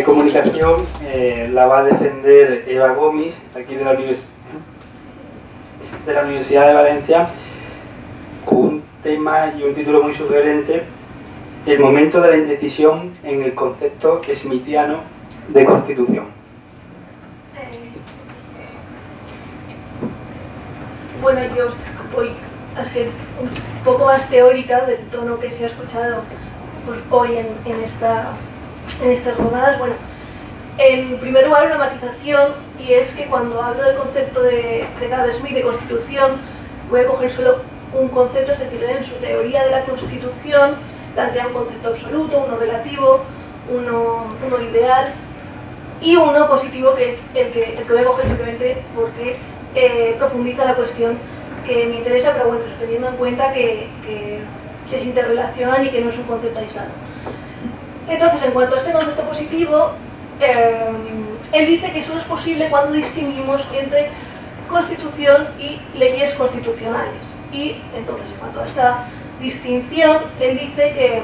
comunicación la va a defender Eva Gomis, aquí de la Universidad de Valencia, con un tema y un título muy sugerente: el momento de la indecisión en el concepto smithiano de constitución. Bueno, yo voy a ser un poco más teórica del tono que se ha escuchado pues, hoy en estas jornadas. Bueno, en primer lugar, una matización, y es que cuando hablo del concepto de Carl Schmitt de constitución, voy a coger solo un concepto, es decir, en su teoría de la constitución plantea un concepto absoluto, uno relativo, uno ideal y uno positivo, que es el que voy a coger simplemente porque profundiza la cuestión que me interesa, pero bueno, teniendo en cuenta que se interrelacionan y que no es un concepto aislado. Entonces, en cuanto a este concepto positivo, él dice que solo es posible cuando distinguimos entre constitución y leyes constitucionales. Y entonces, en cuanto a esta distinción, él dice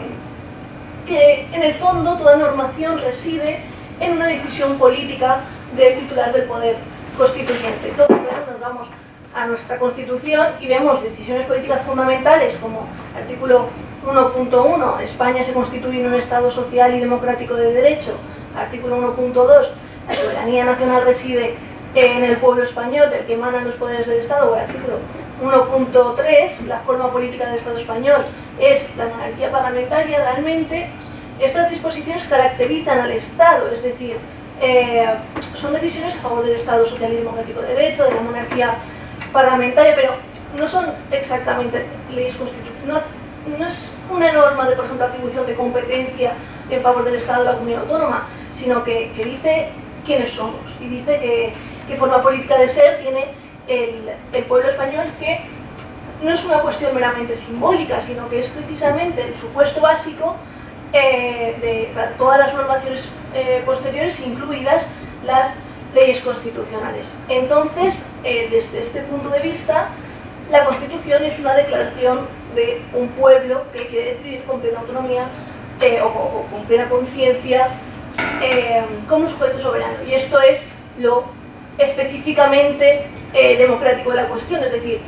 que en el fondo toda normación reside en una decisión política del titular del poder constituyente. Entonces, bueno, nos vamos a nuestra Constitución y vemos decisiones políticas fundamentales como artículo 1.1, España se constituye en un Estado social y democrático de derecho. Artículo 1.2, la soberanía nacional reside en el pueblo español, del que emanan los poderes del Estado. O el artículo 1.3, la forma política del Estado español es la monarquía parlamentaria. Realmente estas disposiciones caracterizan al Estado, es decir, son decisiones a favor del Estado social y democrático de derecho, de la monarquía parlamentaria, pero no son exactamente leyes constitucionales. No es una norma de, por ejemplo, atribución de competencia en favor del Estado de la comunidad autónoma, sino que dice quiénes somos y dice qué forma política de ser tiene el pueblo español, que no es una cuestión meramente simbólica, sino que es precisamente el supuesto básico para todas las normaciones posteriores, incluidas las leyes constitucionales. Entonces, desde este punto de vista, la Constitución es una declaración de un pueblo que quiere decidir con plena autonomía o con plena conciencia como sujeto soberano. Y esto es lo específicamente democrático de la cuestión, es decir,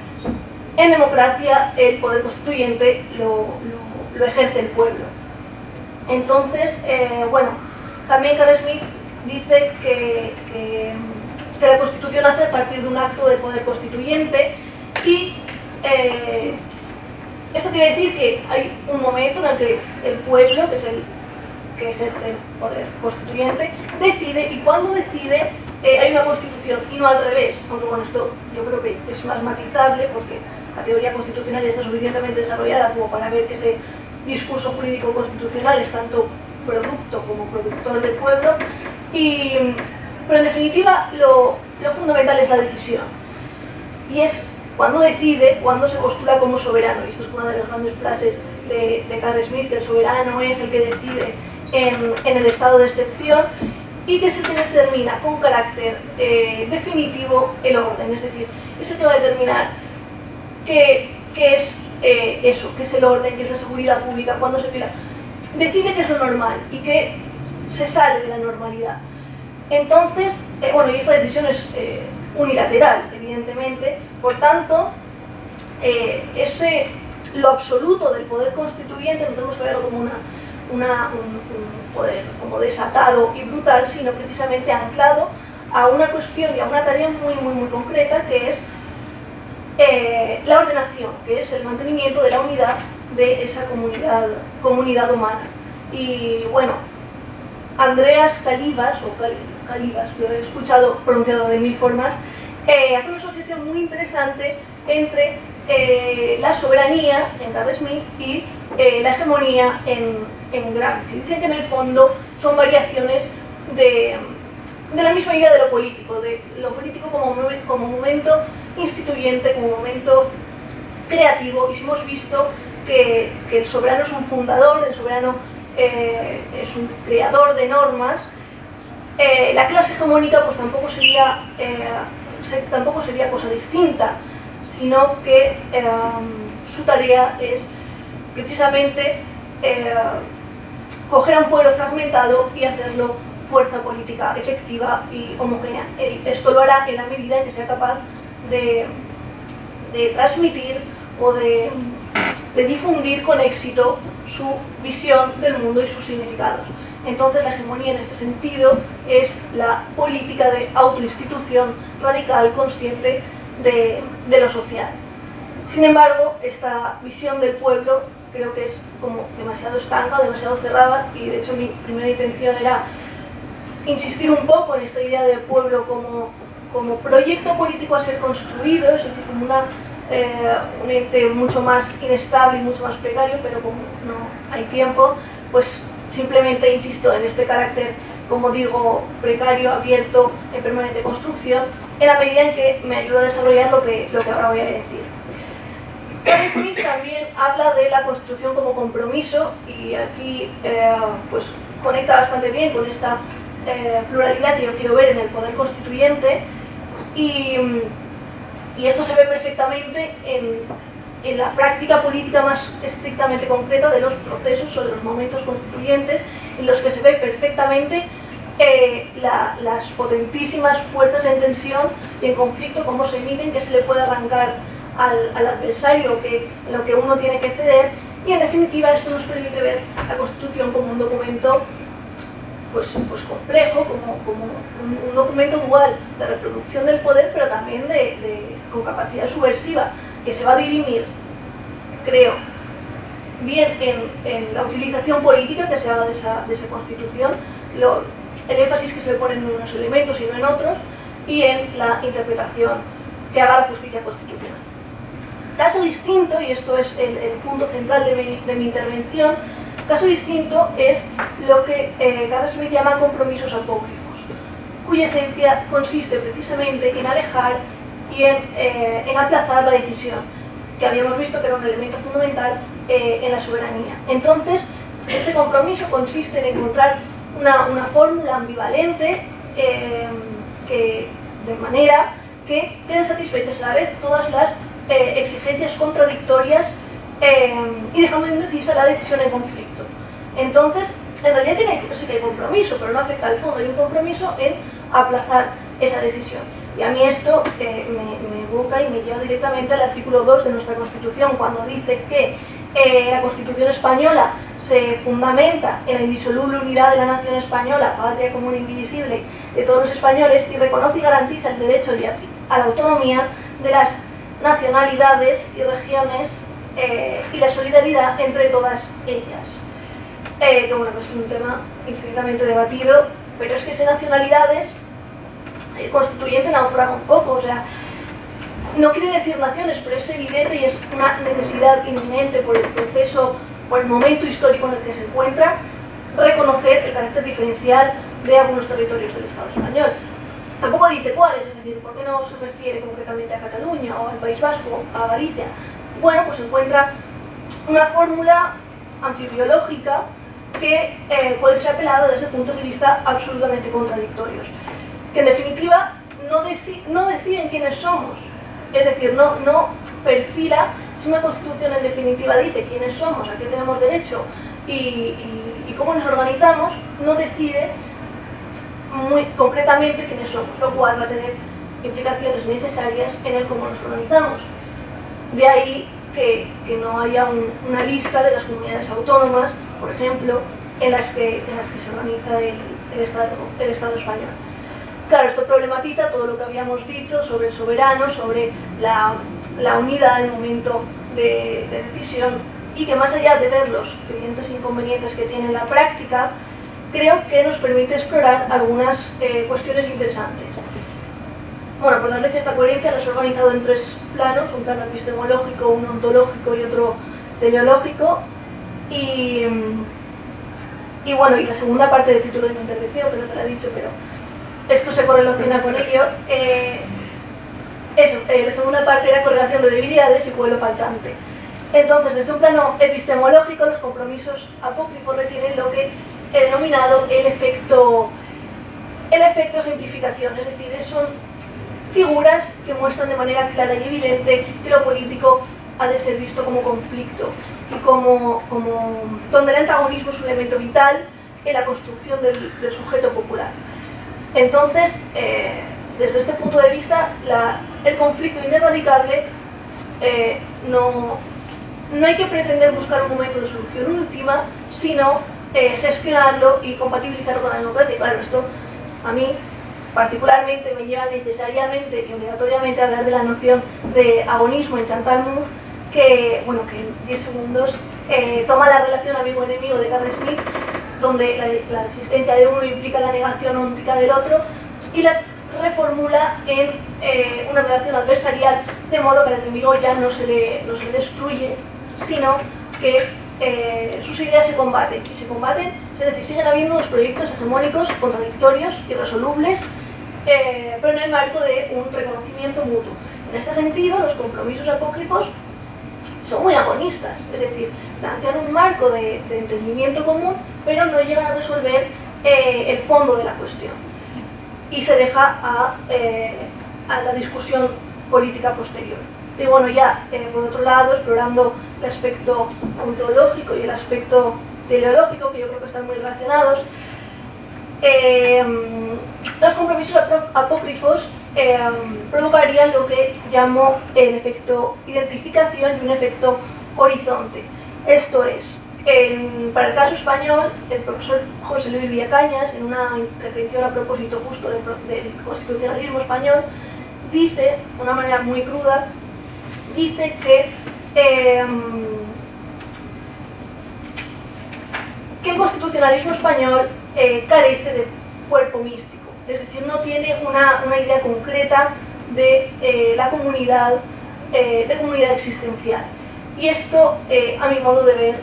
en democracia el poder constituyente lo ejerce el pueblo. Entonces, bueno, también Carl Schmitt dice que la Constitución nace a partir de un acto del poder constituyente y esto quiere decir que hay un momento en el que el pueblo, que es el que ejerce el poder constituyente, decide, y cuando decide hay una constitución y no al revés. Aunque bueno, esto yo creo que es más matizable porque la teoría constitucional ya está suficientemente desarrollada como para ver que ese discurso jurídico constitucional es tanto producto como productor del pueblo, pero en definitiva lo fundamental es la decisión, y es cuando decide, cuando se postula como soberano. Y esto es una de las grandes frases de Carl Schmitt, que el soberano es el que decide en el estado de excepción y que es el que determina con carácter definitivo el orden, es decir, es el que va a determinar qué es eso, qué es el orden, qué es la seguridad pública, cuándo se viola. Decide qué es lo normal y qué se sale de la normalidad. Entonces, bueno, y esta decisión es unilateral, evidentemente, por tanto, lo absoluto del poder constituyente no tenemos que verlo como un poder como desatado y brutal, sino precisamente anclado a una cuestión y a una tarea muy, muy, muy concreta, que es la ordenación, que es el mantenimiento de la unidad de esa comunidad humana. Y bueno, Andreas Kalyvas, lo he escuchado pronunciado de mil formas, hace una asociación muy interesante entre la soberanía en Carl Schmitt y la hegemonía en Gramsci. Dicen que en el fondo son variaciones de la misma idea de lo político como momento instituyente, como momento creativo. Y si hemos visto que el soberano es un fundador, el soberano es un creador de normas, la clase hegemónica pues tampoco sería cosa distinta, sino que su tarea es precisamente coger a un pueblo fragmentado y hacerlo fuerza política efectiva y homogénea. Esto lo hará en la medida en que sea capaz de transmitir o de difundir con éxito su visión del mundo y sus significados. Entonces la hegemonía en este sentido es la política de autoinstitución radical, consciente de lo social. Sin embargo, esta visión del pueblo creo que es como demasiado estanca, demasiado cerrada, y de hecho mi primera intención era insistir un poco en esta idea del pueblo como proyecto político a ser construido, es decir, como un ente mucho más inestable y mucho más precario, pero como no hay tiempo, pues simplemente insisto en este carácter, como digo, precario, abierto, en permanente construcción, en la medida en que me ayuda a desarrollar lo que ahora voy a decir. Smith también habla de la Constitución como compromiso, y aquí pues conecta bastante bien con esta pluralidad que yo quiero ver en el poder constituyente, y esto se ve perfectamente en la práctica política más estrictamente concreta de los procesos o de los momentos constituyentes, en los que se ve perfectamente las potentísimas fuerzas en tensión y en conflicto, cómo se miden, qué se le puede arrancar al adversario, en lo que uno tiene que ceder, y en definitiva esto nos permite ver la Constitución como un documento pues complejo, como un documento dual de reproducción del poder, pero también con capacidad subversiva, que se va a dirimir, creo, bien en la utilización política que se haga de esa Constitución, el énfasis que se le pone en unos elementos y no en otros, y en la interpretación que haga la justicia constitucional. Caso distinto, y esto es el punto central de mi intervención, caso distinto es lo que Carl Smith llama compromisos apócrifos, cuya esencia consiste precisamente en alejar y en aplazar la decisión, que habíamos visto que era un elemento fundamental en la soberanía. Entonces, este compromiso consiste en encontrar una fórmula ambivalente de manera que queden satisfechas a la vez todas las exigencias contradictorias y dejando indecisa la decisión en conflicto. Entonces, en realidad sí que hay compromiso, pero no afecta al fondo. Hay un compromiso en aplazar esa decisión. Y a mí esto me evoca y me lleva directamente al artículo 2 de nuestra Constitución, cuando dice que la Constitución española se fundamenta en la indisoluble unidad de la nación española, patria común e indivisible de todos los españoles, y reconoce y garantiza el derecho a la autonomía de las nacionalidades y regiones y la solidaridad entre todas ellas. Que bueno, pues es un tema infinitamente debatido, pero es que ese nacionalidades, el constituyente naufraga un poco, o sea, no quiere decir naciones, pero es evidente y es una necesidad inminente por el proceso, por el momento histórico en el que se encuentra, reconocer el carácter diferencial de algunos territorios del Estado español. Tampoco dice cuáles, es decir, ¿por qué no se refiere concretamente a Cataluña o al País Vasco, a Galicia? Bueno, pues se encuentra una fórmula anfibiológica que puede ser apelada desde puntos de vista absolutamente contradictorios, que en definitiva no deciden quiénes somos, es decir, no perfila. Si una Constitución en definitiva dice quiénes somos, a qué tenemos derecho y cómo nos organizamos, no decide muy concretamente quiénes somos, lo cual va a tener implicaciones necesarias en el cómo nos organizamos. De ahí que no haya una lista de las comunidades autónomas, por ejemplo, en las que se organiza el Estado español. Claro, esto problematiza todo lo que habíamos dicho sobre el soberano, sobre la unidad en el momento de decisión, y que más allá de ver los crecientes inconvenientes que tiene en la práctica, creo que nos permite explorar algunas cuestiones interesantes. Bueno, por darle cierta coherencia, las he organizado en tres planos: un plano epistemológico, uno ontológico y otro teleológico. Y bueno, y la segunda parte del título de mi intervención, que no te lo he dicho, pero esto se correlaciona con ello. La segunda parte era correlación de debilidades y pueblo faltante. Entonces, desde un plano epistemológico, los compromisos apócrifos retienen lo que he denominado el efecto ejemplificación, es decir, son figuras que muestran de manera clara y evidente que lo político ha de ser visto como conflicto y como donde el antagonismo es un elemento vital en la construcción del sujeto popular. Entonces, desde este punto de vista, el conflicto ineradicable no hay que pretender buscar un momento de solución última, sino gestionarlo y compatibilizarlo con la democracia. Claro, esto a mí particularmente me lleva necesariamente y obligatoriamente a hablar de la noción de agonismo en Chantal Mouffe, que en 10 segundos toma la relación amigo-enemigo de Carl Smith, donde la existencia de uno implica la negación óntica del otro, y la reformula en una relación adversarial, de modo que al enemigo ya no se le destruye, sino que sus ideas se combaten, es decir, siguen habiendo dos proyectos hegemónicos, contradictorios, irresolubles, pero en el marco de un reconocimiento mutuo. En este sentido, los compromisos apócrifos son muy agonistas, es decir, plantean un marco de entendimiento común, pero no llegan a resolver el fondo de la cuestión. Y se deja a la discusión política posterior. Y bueno, ya por otro lado, explorando el aspecto ontológico y el aspecto teleológico, que yo creo que están muy relacionados, los compromisos apócrifos provocarían lo que llamo el efecto identificación y un efecto horizonte. Esto es, para el caso español, el profesor José Luis Villacañas, en una intervención a propósito justo del constitucionalismo español, dice, de una manera muy cruda, dice que el constitucionalismo español carece de cuerpo místico, es decir, no tiene una idea concreta de la comunidad, de comunidad existencial. Y esto, a mi modo de ver,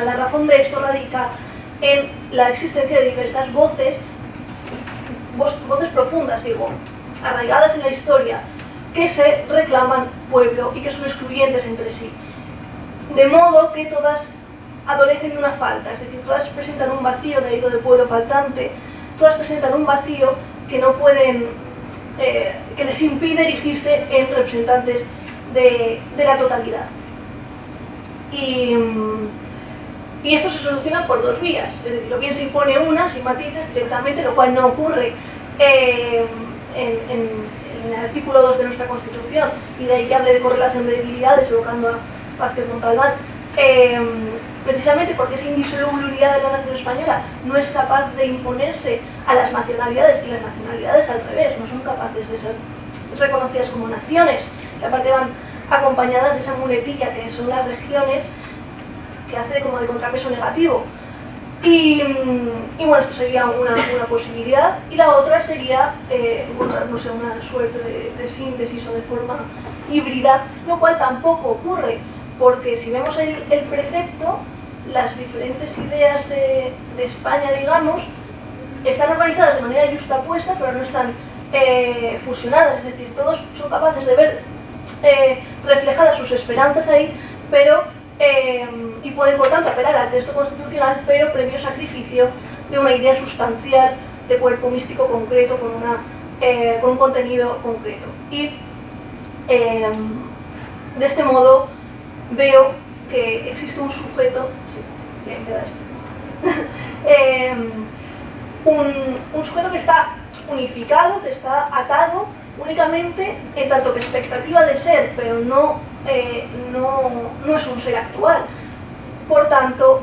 la razón de esto radica en la existencia de diversas voces profundas, arraigadas en la historia, que se reclaman pueblo y que son excluyentes entre sí. De modo que todas adolecen de una falta, es decir, todas presentan un vacío de pueblo faltante, todas presentan un vacío que no pueden, que les impide erigirse en representantes de la totalidad. Y esto se soluciona por dos vías, es decir, o bien se impone una, sin matices, directamente, lo cual no ocurre en el artículo 2 de nuestra Constitución, y de ahí que hable de correlación de debilidades, evocando a Vázquez Montalbán, precisamente porque esa indisoluble unidad de la nación española no es capaz de imponerse a las nacionalidades, y las nacionalidades al revés, no son capaces de ser reconocidas como naciones, que aparte van acompañadas de esa muletilla que son las regiones, que hace como de contrapeso negativo. Y bueno, esto sería una posibilidad, y la otra sería encontrarnos en una suerte de síntesis o de forma híbrida, lo cual tampoco ocurre, porque si vemos el precepto, las diferentes ideas de España, digamos, están organizadas de manera justapuesta, pero no están fusionadas, es decir, todos son capaces de ver reflejadas sus esperanzas ahí, pero y pueden por tanto apelar al texto constitucional, pero previo sacrificio de una idea sustancial de cuerpo místico concreto con un contenido concreto. Y de este modo veo que existe un sujeto, sí, bien, un sujeto que está unificado, que está atado únicamente en tanto que expectativa de ser, pero no es un ser actual. Por tanto,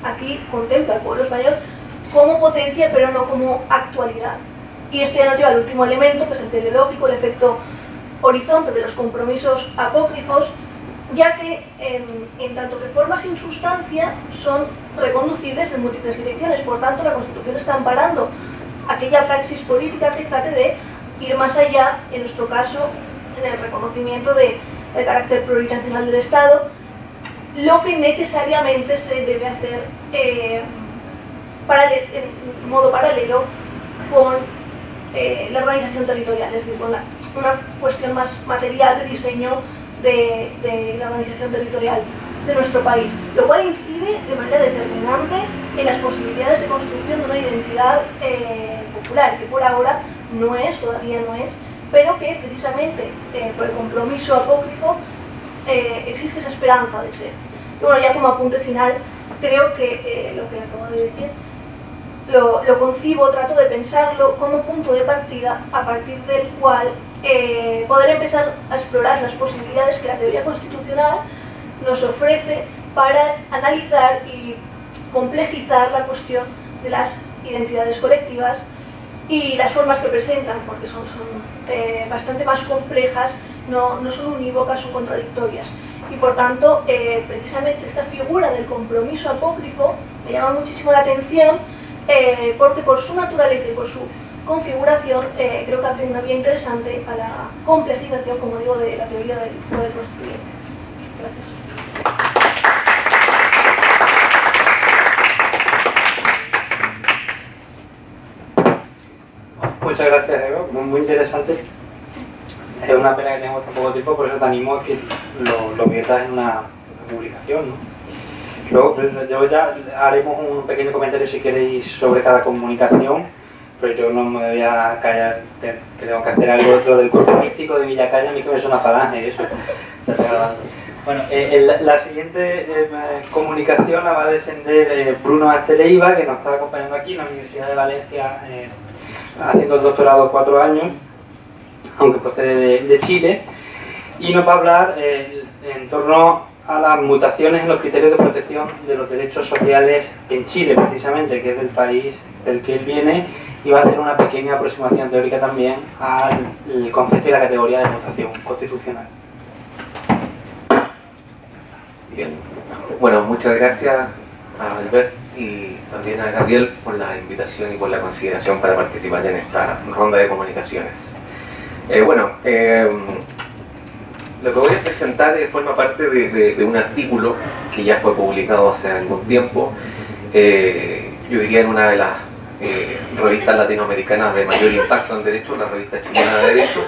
aquí contempla el pueblo español como potencia, pero no como actualidad. Y esto ya nos lleva al último elemento, que es el teleológico, el efecto horizonte de los compromisos apócrifos, ya que en tanto que forma sin sustancia son reconducibles en múltiples direcciones. Por tanto, la Constitución está amparando aquella praxis política que trate de ir más allá, en nuestro caso, en el reconocimiento del carácter plurinacional del Estado, lo que necesariamente se debe hacer en modo paralelo con la organización territorial, es decir, con una cuestión más material de diseño de la organización territorial de nuestro país, lo cual incide de manera determinante en las posibilidades de construcción de una identidad popular, que por ahora todavía no es, pero que precisamente por el compromiso apócrifo existe esa esperanza de ser. Y bueno, ya como apunte final, creo que lo que acabo de decir lo concibo, trato de pensarlo como punto de partida a partir del cual poder empezar a explorar las posibilidades que la teoría constitucional nos ofrece para analizar y complejizar la cuestión de las identidades colectivas y las formas que presentan, porque son bastante más complejas, no son unívocas o contradictorias. Y por tanto, precisamente esta figura del compromiso apócrifo me llama muchísimo la atención, porque por su naturaleza y por su configuración creo que abre una vía interesante a la complejización, como digo, de la teoría del poder constituyente. Gracias. Muchas gracias, Eva. Muy interesante. Es una pena que tengamos tan poco tiempo, por eso te animo a que lo viertas en una publicación, ¿no? Luego ya haremos un pequeño comentario, si queréis, sobre cada comunicación, pero yo no me voy a callar, que tengo que hacer algo lo del curso místico de Villacaya, a mí que me suena falange, eso. Bueno, la siguiente comunicación la va a defender Bruno Asteleiva, que nos está acompañando aquí en la Universidad de Valencia, haciendo el doctorado 4 años, aunque procede de Chile, y nos va a hablar en torno a las mutaciones en los criterios de protección de los derechos sociales en Chile, precisamente, que es del país del que él viene, y va a hacer una pequeña aproximación teórica también al concepto y la categoría de mutación constitucional. Bien, bueno, muchas gracias a Albert y también a Gabriel por la invitación y por la consideración para participar en esta ronda de comunicaciones. Lo que voy a presentar forma parte de un artículo que ya fue publicado hace algún tiempo, yo diría en una de las revistas latinoamericanas de mayor impacto en derecho, la revista chilena de Derecho,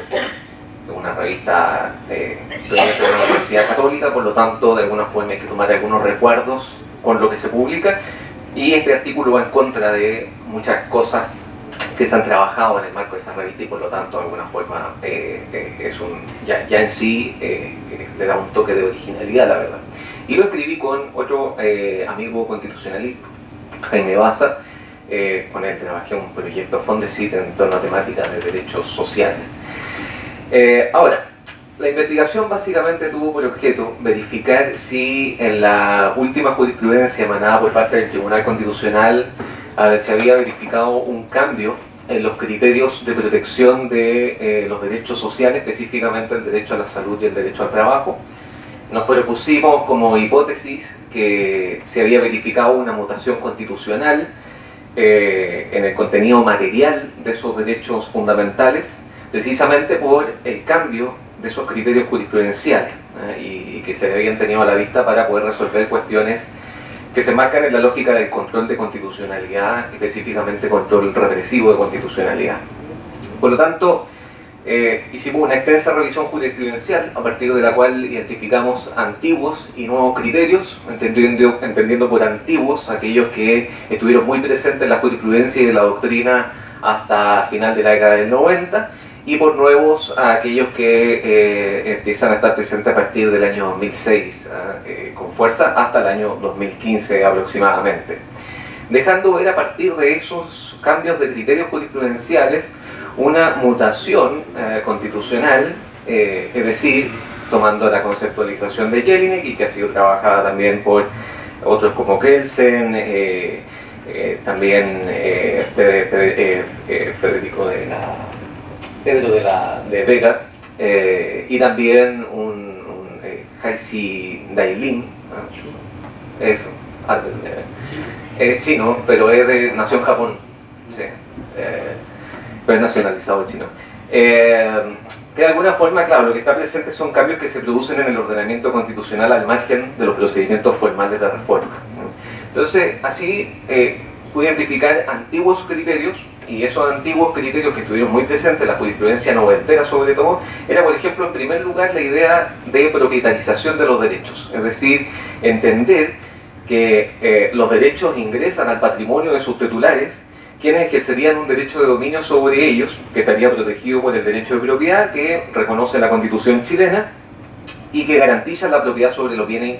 una revista de la Universidad Católica, por lo tanto de alguna forma hay que tomar algunos recuerdos con lo que se publica, y este artículo va en contra de muchas cosas que se han trabajado en el marco de esa revista y por lo tanto de alguna forma ya en sí le da un toque de originalidad, la verdad. Y lo escribí con otro amigo constitucionalista, Jaime Baza, con él trabajé un proyecto Fondesit en torno a temáticas de derechos sociales. Ahora, la investigación básicamente tuvo por objeto verificar si en la última jurisprudencia emanada por parte del Tribunal Constitucional se había verificado un cambio en los criterios de protección de los derechos sociales, específicamente el derecho a la salud y el derecho al trabajo. Nos propusimos como hipótesis que se había verificado una mutación constitucional en el contenido material de esos derechos fundamentales, precisamente por el cambio de esos criterios jurisprudenciales y que se habían tenido a la vista para poder resolver cuestiones que se marcan en la lógica del control de constitucionalidad, específicamente control represivo de constitucionalidad. Por lo tanto, hicimos una extensa revisión jurisprudencial a partir de la cual identificamos antiguos y nuevos criterios, entendiendo por antiguos aquellos que estuvieron muy presentes en la jurisprudencia y de la doctrina hasta final de la década del 90, y por nuevos a aquellos que empiezan a estar presentes a partir del año 2006 con fuerza hasta el año 2015 aproximadamente, dejando ver a partir de esos cambios de criterios jurisprudenciales una mutación constitucional, es decir, tomando la conceptualización de Jelinek y que ha sido trabajada también por otros como Kelsen, también Pedro de Vega, y también Haixi Dailin, eso, es chino, pero nació en Japón, sí, pero es nacionalizado chino. Que de alguna forma, claro, lo que está presente son cambios que se producen en el ordenamiento constitucional al margen de los procedimientos formales de reforma. Entonces, así pude identificar antiguos criterios, y esos antiguos criterios que estuvieron muy presentes en la jurisprudencia noventera sobre todo, era por ejemplo en primer lugar la idea de propietarización de los derechos, es decir, entender que los derechos ingresan al patrimonio de sus titulares, quienes ejercerían un derecho de dominio sobre ellos, que estaría protegido por el derecho de propiedad que reconoce la Constitución chilena y que garantiza la propiedad sobre los bienes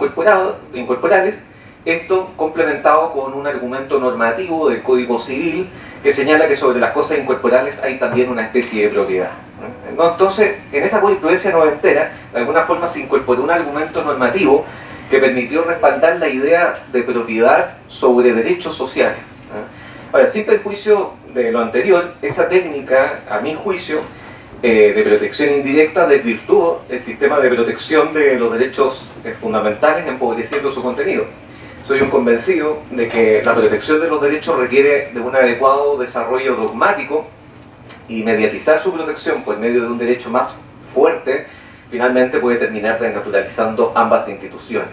incorporales, Esto complementado con un argumento normativo del Código Civil que señala que sobre las cosas incorporables hay también una especie de propiedad. Entonces, en esa jurisprudencia noventera, de alguna forma se incorporó un argumento normativo que permitió respaldar la idea de propiedad sobre derechos sociales. Ahora, sin perjuicio de lo anterior, esa técnica, a mi juicio, de protección indirecta desvirtuó el sistema de protección de los derechos fundamentales, empobreciendo su contenido. Soy un convencido de que la protección de los derechos requiere de un adecuado desarrollo dogmático, y mediatizar su protección por medio de un derecho más fuerte finalmente puede terminar desnaturalizando ambas instituciones.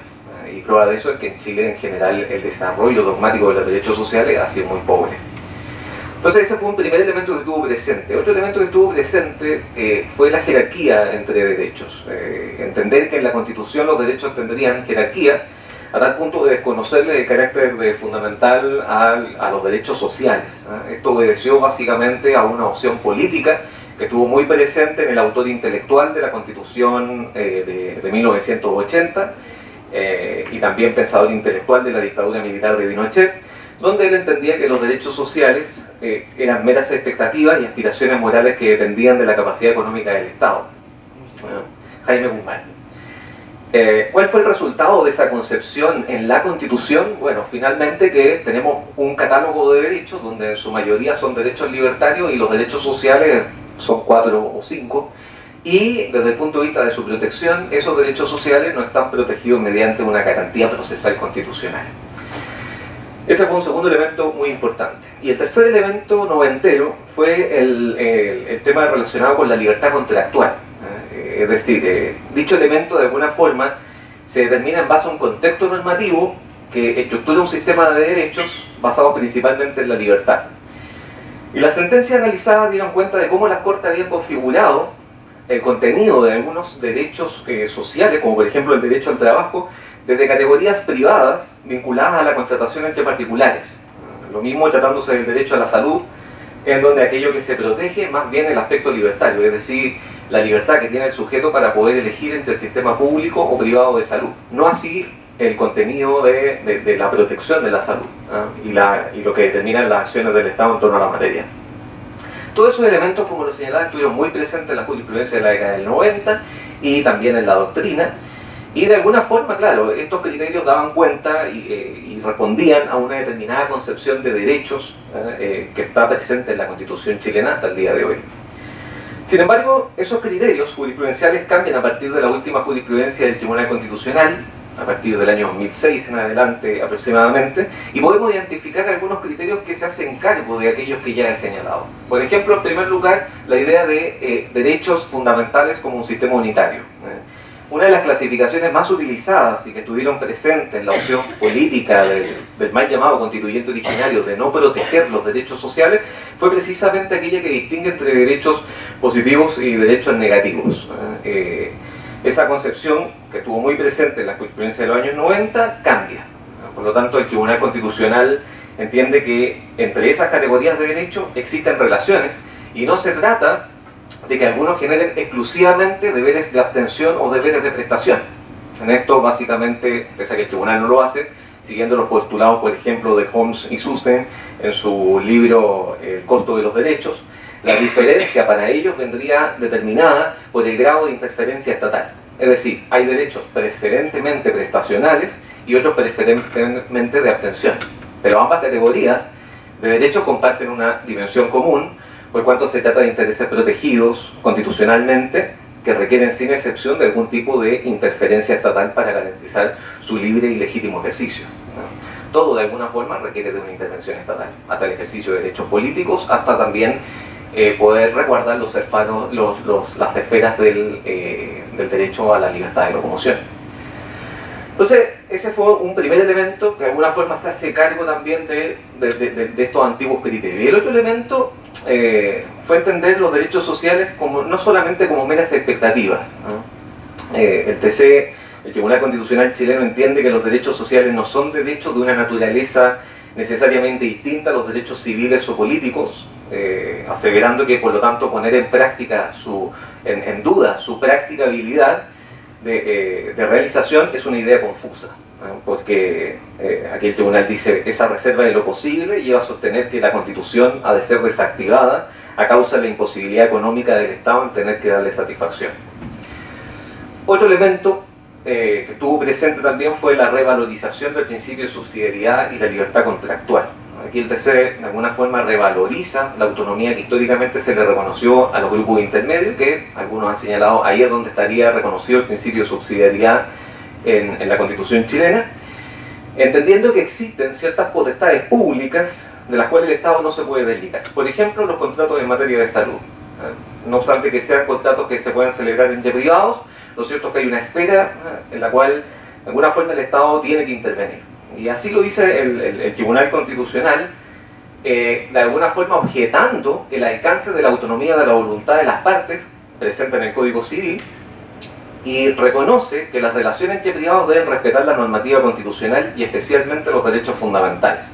Y prueba de eso es que en Chile en general el desarrollo dogmático de los derechos sociales ha sido muy pobre. Entonces ese fue un primer elemento que estuvo presente. Otro elemento que estuvo presente fue la jerarquía entre derechos. Entender que en la Constitución los derechos tendrían jerarquía a tal punto de desconocerle el carácter fundamental a los derechos sociales. Esto obedeció básicamente a una opción política que estuvo muy presente en el autor intelectual de la Constitución de 1980 y también pensador intelectual de la dictadura militar de Pinochet, donde él entendía que los derechos sociales eran meras expectativas y aspiraciones morales que dependían de la capacidad económica del Estado. Jaime Guzmán. ¿Cuál fue el resultado de esa concepción en la Constitución? Bueno, finalmente que tenemos un catálogo de derechos donde en su mayoría son derechos libertarios y los derechos sociales son 4 o 5, y desde el punto de vista de su protección, esos derechos sociales no están protegidos mediante una garantía procesal constitucional. Ese fue un segundo elemento muy importante. Y el tercer elemento noventero fue el tema relacionado con la libertad contractual. Es decir, dicho elemento de alguna forma se determina en base a un contexto normativo que estructura un sistema de derechos basado principalmente en la libertad. Y las sentencias analizadas dieron cuenta de cómo las Cortes habían configurado el contenido de algunos derechos sociales, como por ejemplo el derecho al trabajo, desde categorías privadas vinculadas a la contratación entre particulares. Lo mismo tratándose del derecho a la salud, en donde aquello que se protege más bien el aspecto libertario, es decir, la libertad que tiene el sujeto para poder elegir entre el sistema público o privado de salud. No así el contenido de la protección de la salud y lo que determinan las acciones del Estado en torno a la materia. Todos esos elementos, como lo señalaba, estuvieron muy presentes en la jurisprudencia de la década del 90 y también en la doctrina. Y de alguna forma, claro, estos criterios daban cuenta y respondían a una determinada concepción de derechos que está presente en la Constitución chilena hasta el día de hoy. Sin embargo, esos criterios jurisprudenciales cambian a partir de la última jurisprudencia del Tribunal Constitucional, a partir del año 2006 en adelante aproximadamente, y podemos identificar algunos criterios que se hacen cargo de aquellos que ya he señalado. Por ejemplo, en primer lugar, la idea de derechos fundamentales como un sistema unitario. Una de las clasificaciones más utilizadas y que estuvieron presentes en la opción política del mal llamado constituyente originario de no proteger los derechos sociales fue precisamente aquella que distingue entre derechos positivos y derechos negativos. Esa concepción, que estuvo muy presente en la jurisprudencia de los años 90, cambia. Por lo tanto, el Tribunal Constitucional entiende que entre esas categorías de derechos existen relaciones y no se trata de que algunos generen exclusivamente deberes de abstención o deberes de prestación. En esto, básicamente, pese a que el tribunal no lo hace, siguiendo los postulados, por ejemplo, de Holmes y Susten en su libro El costo de los derechos, la diferencia para ellos vendría determinada por el grado de interferencia estatal. Es decir, hay derechos preferentemente prestacionales y otros preferentemente de abstención. Pero ambas categorías de derechos comparten una dimensión común, por cuanto se trata de intereses protegidos constitucionalmente que requieren sin excepción de algún tipo de interferencia estatal para garantizar su libre y legítimo ejercicio. Todo de alguna forma requiere de una intervención estatal, hasta el ejercicio de derechos políticos, hasta también poder resguardar las esferas del derecho a la libertad de locomoción. Entonces, ese fue un primer elemento que de alguna forma se hace cargo también de estos antiguos criterios. Y el otro elemento fue entender los derechos sociales como, no solamente como meras expectativas. El TC, el Tribunal Constitucional chileno, entiende que los derechos sociales no son derechos de una naturaleza necesariamente distinta a los derechos civiles o políticos, aseverando que por lo tanto poner en práctica en duda su practicabilidad de realización es una idea confusa, porque aquí el tribunal dice esa reserva de lo posible lleva a sostener que la Constitución ha de ser desactivada a causa de la imposibilidad económica del Estado en tener que darle satisfacción. Otro elemento que estuvo presente también fue la revalorización del principio de subsidiariedad y la libertad contractual. Aquí el TC de alguna forma revaloriza la autonomía que históricamente se le reconoció a los grupos intermedios, que algunos han señalado ahí es donde estaría reconocido el principio de subsidiariedad en la Constitución chilena, entendiendo que existen ciertas potestades públicas de las cuales el Estado no se puede desligar. Por ejemplo, los contratos en materia de salud. No obstante que sean contratos que se puedan celebrar entre privados, lo cierto es que hay una esfera en la cual de alguna forma el Estado tiene que intervenir. Y así lo dice el Tribunal Constitucional, de alguna forma objetando el alcance de la autonomía de la voluntad de las partes, presente en el Código Civil, y reconoce que las relaciones entre privados deben respetar la normativa constitucional y especialmente los derechos fundamentales.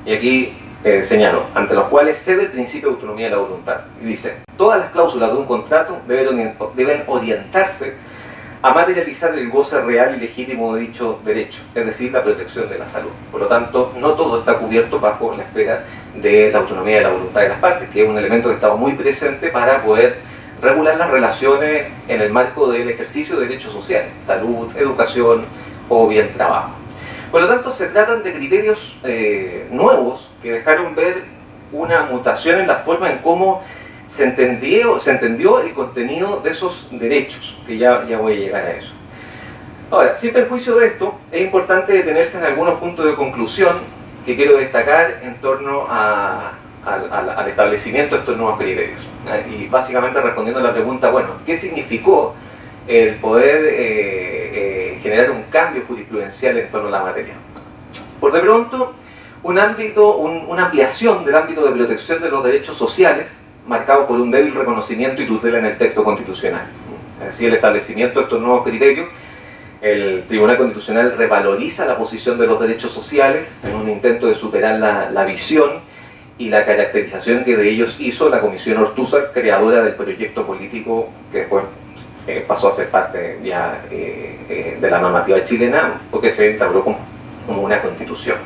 Y aquí señalo, ante los cuales cede el principio de autonomía de la voluntad. Y dice, todas las cláusulas de un contrato deben orientarse a materializar el goce real y legítimo de dicho derecho, es decir, la protección de la salud. Por lo tanto, no todo está cubierto bajo la esfera de la autonomía de la voluntad de las partes, que es un elemento que estaba muy presente para poder regular las relaciones en el marco del ejercicio de derechos sociales, salud, educación o bien trabajo. Por lo tanto, se tratan de criterios nuevos que dejaron ver una mutación en la forma en cómo se entendió el contenido de esos derechos, que ya voy a llegar a eso. Ahora, sin perjuicio de esto, es importante detenerse en algunos puntos de conclusión que quiero destacar en torno al establecimiento de estos nuevos criterios. Y básicamente respondiendo a la pregunta, bueno, ¿qué significó el poder generar un cambio jurisprudencial en torno a la materia? Por de pronto, una ampliación del ámbito de protección de los derechos sociales, marcado por un débil reconocimiento y tutela en el texto constitucional. Así, el establecimiento de estos nuevos criterios, el Tribunal Constitucional revaloriza la posición de los derechos sociales en un intento de superar la visión y la caracterización que de ellos hizo la Comisión Ortúzar, creadora del proyecto político que después pasó a ser parte ya de la normativa chilena, porque se entabló como una constitución.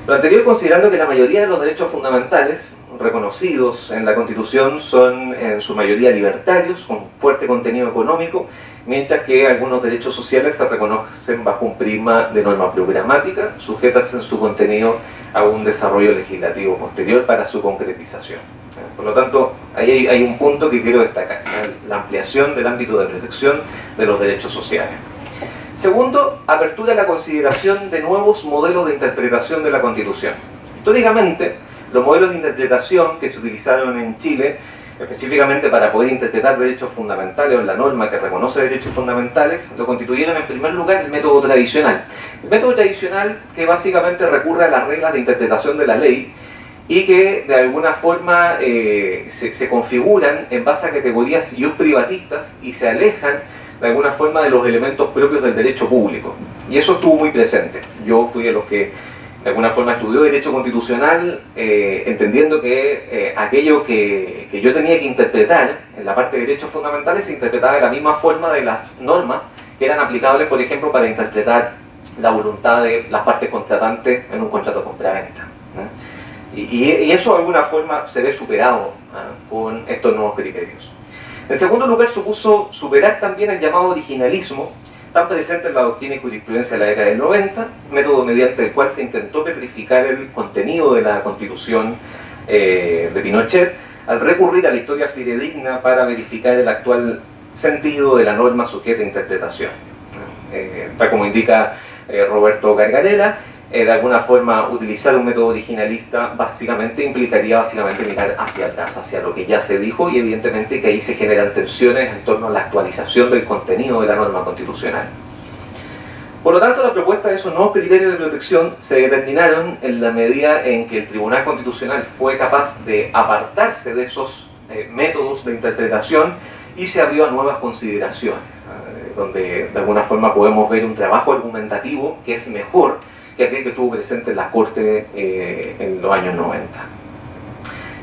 Lo anterior considerando que la mayoría de los derechos fundamentales reconocidos en la Constitución son en su mayoría libertarios, con fuerte contenido económico, mientras que algunos derechos sociales se reconocen bajo un prisma de norma programática, sujetas en su contenido a un desarrollo legislativo posterior para su concretización. Por lo tanto, ahí hay un punto que quiero destacar, la ampliación del ámbito de protección de los derechos sociales. Segundo, apertura a la consideración de nuevos modelos de interpretación de la Constitución. Históricamente, los modelos de interpretación que se utilizaron en Chile, específicamente para poder interpretar derechos fundamentales o en la norma que reconoce derechos fundamentales, lo constituyeron en primer lugar el método tradicional. El método tradicional que básicamente recurre a las reglas de interpretación de la ley y que de alguna forma se configuran en base a categorías privatistas y se alejan de alguna forma de los elementos propios del derecho público. Y eso estuvo muy presente. Yo fui de los que de alguna forma estudió Derecho Constitucional, entendiendo que aquello que yo tenía que interpretar en la parte de derechos fundamentales se interpretaba de la misma forma de las normas que eran aplicables, por ejemplo, para interpretar la voluntad de las partes contratantes en un contrato de compraventa. Y eso de alguna forma se ve superado con estos nuevos criterios. En segundo lugar, supuso superar también el llamado originalismo, tan presente en la doctrina y jurisprudencia de la década del 90, método mediante el cual se intentó petrificar el contenido de la Constitución de Pinochet, al recurrir a la historia fidedigna para verificar el actual sentido de la norma sujeta a interpretación. Tal como indica Roberto Gargarella, de alguna forma utilizar un método originalista básicamente implicaría mirar hacia atrás, hacia lo que ya se dijo, y evidentemente que ahí se generan tensiones en torno a la actualización del contenido de la norma constitucional. Por lo tanto, la propuesta de esos nuevos criterios de protección se determinaron en la medida en que el Tribunal Constitucional fue capaz de apartarse de esos métodos de interpretación y se abrió a nuevas consideraciones, donde de alguna forma podemos ver un trabajo argumentativo que es mejor que aquel que estuvo presente en la Corte en los años 90.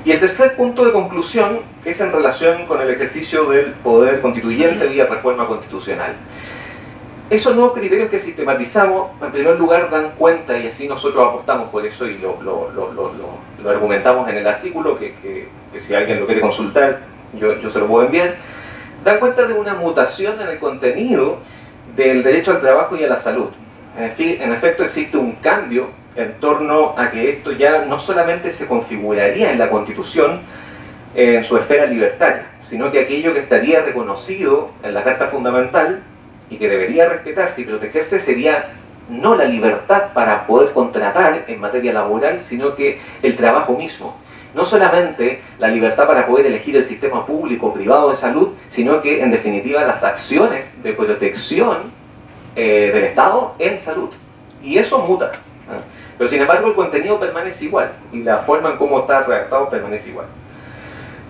Y el tercer punto de conclusión es en relación con el ejercicio del poder constituyente vía reforma constitucional. Esos nuevos criterios que sistematizamos, en primer lugar, dan cuenta, y así nosotros apostamos por eso y lo argumentamos en el artículo, que si alguien lo quiere consultar, yo se lo puedo enviar, dan cuenta de una mutación en el contenido del derecho al trabajo y a la salud. En efecto, existe un cambio en torno a que esto ya no solamente se configuraría en la Constitución en su esfera libertaria, sino que aquello que estaría reconocido en la Carta Fundamental y que debería respetarse y protegerse sería no la libertad para poder contratar en materia laboral, sino que el trabajo mismo. No solamente la libertad para poder elegir el sistema público o privado de salud, sino que en definitiva las acciones de protección del Estado en salud. Y eso muta. Pero sin embargo el contenido permanece igual y la forma en cómo está redactado permanece igual.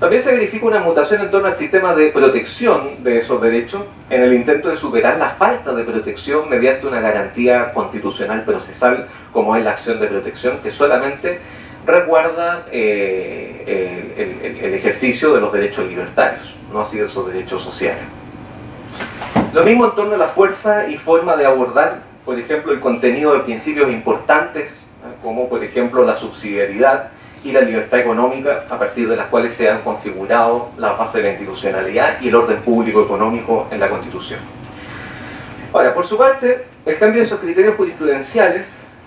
También se verifica una mutación en torno al sistema de protección de esos derechos en el intento de superar la falta de protección mediante una garantía constitucional procesal como es la acción de protección que solamente resguarda el ejercicio de los derechos libertarios, no así de esos derechos sociales. Lo mismo en torno a la fuerza y forma de abordar, por ejemplo, el contenido de principios importantes, como por ejemplo la subsidiariedad y la libertad económica, a partir de las cuales se han configurado la base de la institucionalidad y el orden público económico en la Constitución. Ahora, por su parte, el cambio de esos criterios jurisprudenciales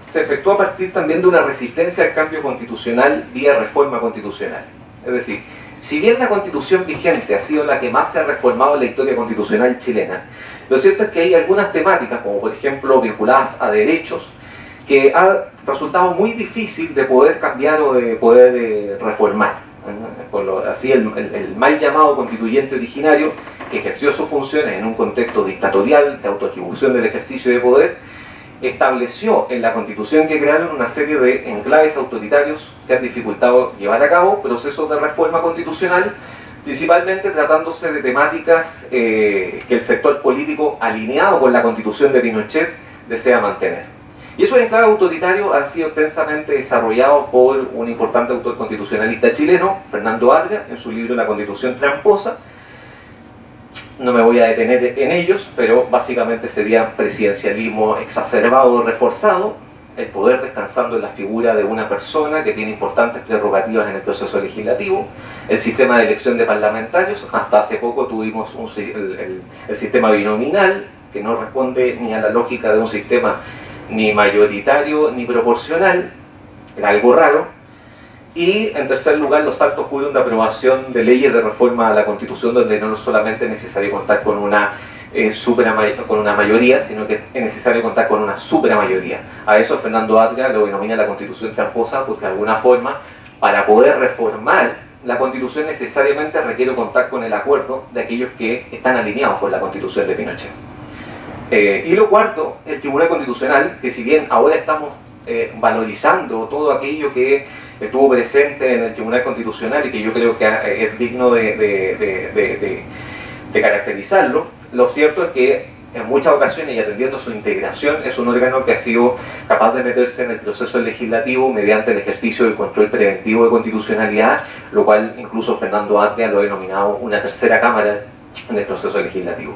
se efectuó a partir también de una resistencia al cambio constitucional vía reforma constitucional. Es decir, si bien la Constitución vigente ha sido la que más se ha reformado en la historia constitucional chilena, lo cierto es que hay algunas temáticas, como por ejemplo vinculadas a derechos, que ha resultado muy difícil de poder cambiar o de poder reformar. Así el mal llamado constituyente originario, que ejerció sus funciones en un contexto dictatorial de autoatribución del ejercicio de poder, estableció en la Constitución que crearon una serie de enclaves autoritarios que han dificultado llevar a cabo procesos de reforma constitucional, principalmente tratándose de temáticas que el sector político alineado con la Constitución de Pinochet desea mantener. Y esos enclaves autoritarios han sido extensamente desarrollados por un importante autor constitucionalista chileno, Fernando Atria, en su libro La Constitución Tramposa. No me voy a detener en ellos, pero básicamente sería presidencialismo exacerbado o reforzado, el poder descansando en la figura de una persona que tiene importantes prerrogativas en el proceso legislativo, el sistema de elección de parlamentarios, hasta hace poco tuvimos el sistema binominal, que no responde ni a la lógica de un sistema ni mayoritario ni proporcional, era algo raro. Y en tercer lugar, los saltos cubrieron de aprobación de leyes de reforma a la Constitución, donde no solamente es necesario contar con una mayoría, sino que es necesario contar con una supramayoría. A eso Fernando Atria lo denomina la Constitución tramposa, porque de alguna forma, para poder reformar la Constitución necesariamente requiere contar con el acuerdo de aquellos que están alineados con la Constitución de Pinochet. Y lo cuarto, el Tribunal Constitucional, que si bien ahora estamos valorizando todo aquello que estuvo presente en el Tribunal Constitucional y que yo creo que es digno de caracterizarlo, lo cierto es que en muchas ocasiones y atendiendo su integración es un órgano que ha sido capaz de meterse en el proceso legislativo mediante el ejercicio del control preventivo de constitucionalidad, lo cual incluso Fernando Atria lo ha denominado una tercera cámara en el proceso legislativo.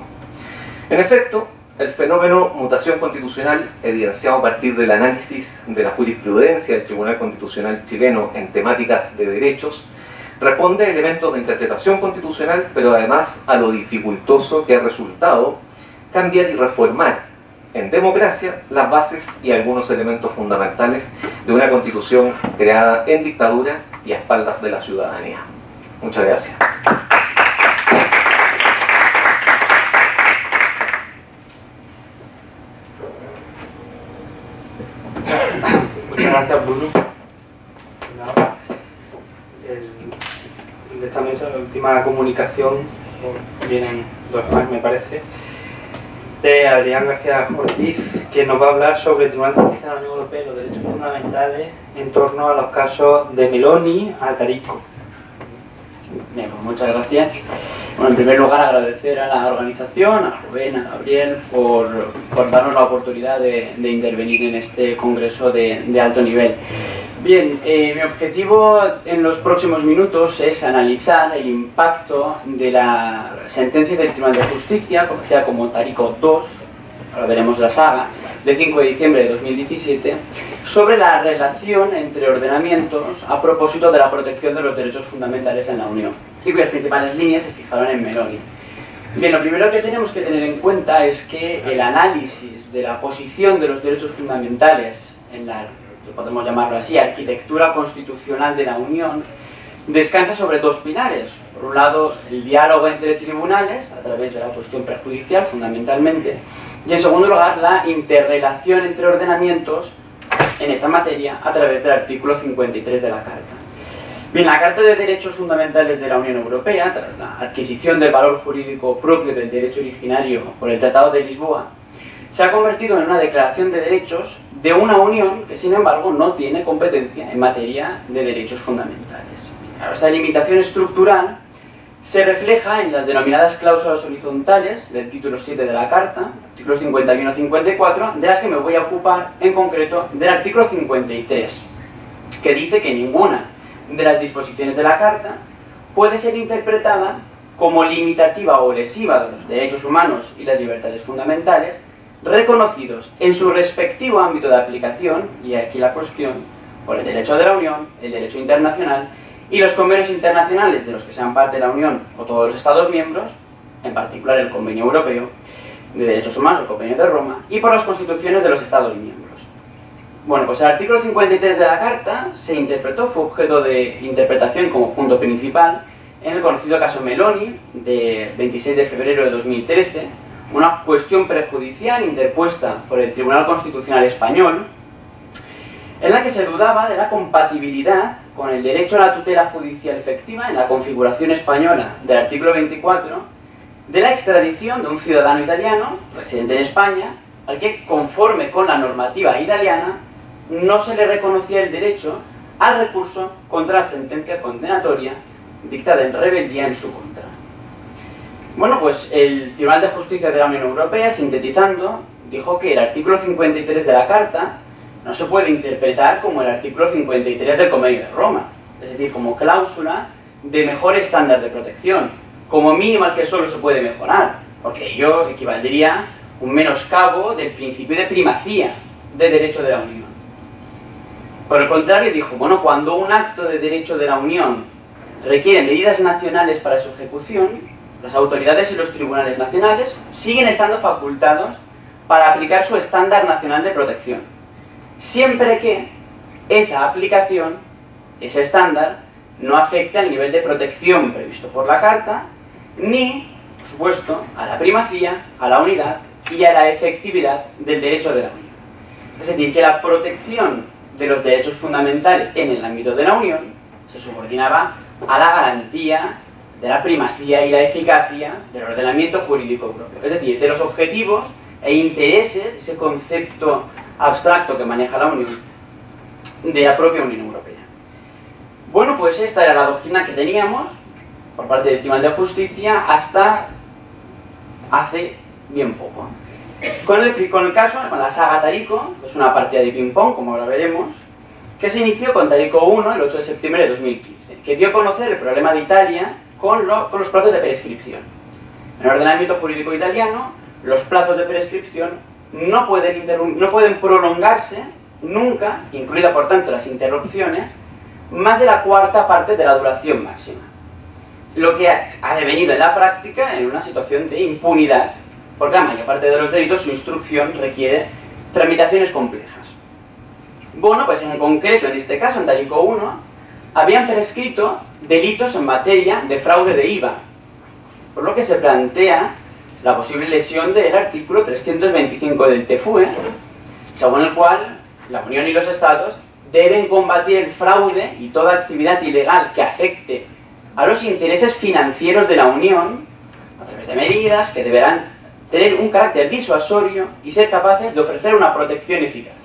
En efecto, el fenómeno mutación constitucional, evidenciado a partir del análisis de la jurisprudencia del Tribunal Constitucional chileno en temáticas de derechos, responde a elementos de interpretación constitucional, pero además a lo dificultoso que ha resultado cambiar y reformar en democracia las bases y algunos elementos fundamentales de una constitución creada en dictadura y a espaldas de la ciudadanía. Muchas gracias. Muchas gracias, Bruno. De esta mesa, la última comunicación, vienen dos más, me parece, de Adrián García Ortiz, que nos va a hablar sobre el Tribunal de Justicia de la Unión Europea y los derechos fundamentales en torno a los casos de Meloni a Tarico. Bien, pues muchas gracias. Bueno, en primer lugar agradecer a la organización, a Rubén, a Gabriel, por darnos la oportunidad de intervenir en este congreso de alto nivel. Bien, mi objetivo en los próximos minutos es analizar el impacto de la sentencia del Tribunal de Justicia, conocida como Tarico II, ahora veremos la saga, del 5 de diciembre de 2017, sobre la relación entre ordenamientos a propósito de la protección de los derechos fundamentales en la Unión, y cuyas principales líneas se fijaron en Meloni. Bien, lo primero que tenemos que tener en cuenta es que el análisis de la posición de los derechos fundamentales en la, podemos llamarlo así, arquitectura constitucional de la Unión, descansa sobre dos pilares. Por un lado, el diálogo entre tribunales, a través de la cuestión prejudicial, fundamentalmente, y en segundo lugar, la interrelación entre ordenamientos en esta materia a través del artículo 53 de la Carta. Bien, la Carta de Derechos Fundamentales de la Unión Europea, tras la adquisición del valor jurídico propio del derecho originario por el Tratado de Lisboa, se ha convertido en una declaración de derechos de una Unión que, sin embargo, no tiene competencia en materia de derechos fundamentales. Esta limitación estructural se refleja en las denominadas cláusulas horizontales del título 7 de la Carta, artículos 51 y 54, de las que me voy a ocupar en concreto del artículo 53, que dice que ninguna de las disposiciones de la Carta puede ser interpretada como limitativa o lesiva de los derechos humanos y las libertades fundamentales reconocidos en su respectivo ámbito de aplicación, y aquí la cuestión, por el derecho de la Unión, el derecho internacional y los convenios internacionales de los que sean parte de la Unión o todos los Estados miembros, en particular el Convenio Europeo de Derechos Humanos, el Convenio de Roma, y por las constituciones de los Estados miembros. Bueno, pues el artículo 53 de la Carta se interpretó, fue objeto de interpretación como punto principal en el conocido caso Meloni, de 26 de febrero de 2013, una cuestión prejudicial interpuesta por el Tribunal Constitucional Español, en la que se dudaba de la compatibilidad con el derecho a la tutela judicial efectiva en la configuración española del artículo 24 de la extradición de un ciudadano italiano residente en España al que, conforme con la normativa italiana, no se le reconocía el derecho al recurso contra la sentencia condenatoria dictada en rebeldía en su contra. Bueno, pues el Tribunal de Justicia de la Unión Europea, sintetizando, dijo que el artículo 53 de la Carta no se puede interpretar como el artículo 53 del Convenio de Roma, es decir, como cláusula de mejor estándar de protección, como mínimo al que solo se puede mejorar, porque ello equivaldría a un menoscabo del principio de primacía del derecho de la Unión. Por el contrario, dijo, bueno, cuando un acto de derecho de la Unión requiere medidas nacionales para su ejecución, las autoridades y los tribunales nacionales siguen estando facultados para aplicar su estándar nacional de protección, siempre que esa aplicación, ese estándar, no afecte al nivel de protección previsto por la Carta, ni, por supuesto, a la primacía, a la unidad y a la efectividad del derecho de la Unión. Es decir, que la protección de los derechos fundamentales en el ámbito de la Unión se subordinaba a la garantía de la primacía y la eficacia del ordenamiento jurídico propio, es decir, de los objetivos e intereses, ese concepto abstracto que maneja la Unión, de la propia Unión Europea. Bueno, pues esta era la doctrina que teníamos por parte del Tribunal de Justicia hasta hace bien poco. Con el caso, con la saga Tarico, que es una partida de ping-pong, como ahora veremos, que se inició con Tarico I el 8 de septiembre de 2015, que dio a conocer el problema de Italia con los plazos de prescripción. En el ordenamiento jurídico italiano, los plazos de prescripción no pueden prolongarse nunca, incluida por tanto las interrupciones, más de la cuarta parte de la duración máxima. Lo que ha devenido en la práctica en una situación de impunidad, porque la mayor parte de los delitos su instrucción requiere tramitaciones complejas. Bueno, pues en concreto, en este caso, en Tarico I, habían prescrito delitos en materia de fraude de IVA, por lo que se plantea la posible lesión del artículo 325 del TFUE, según el cual la Unión y los Estados deben combatir el fraude y toda actividad ilegal que afecte a los intereses financieros de la Unión a través de medidas que deberán tener un carácter disuasorio y ser capaces de ofrecer una protección eficaz.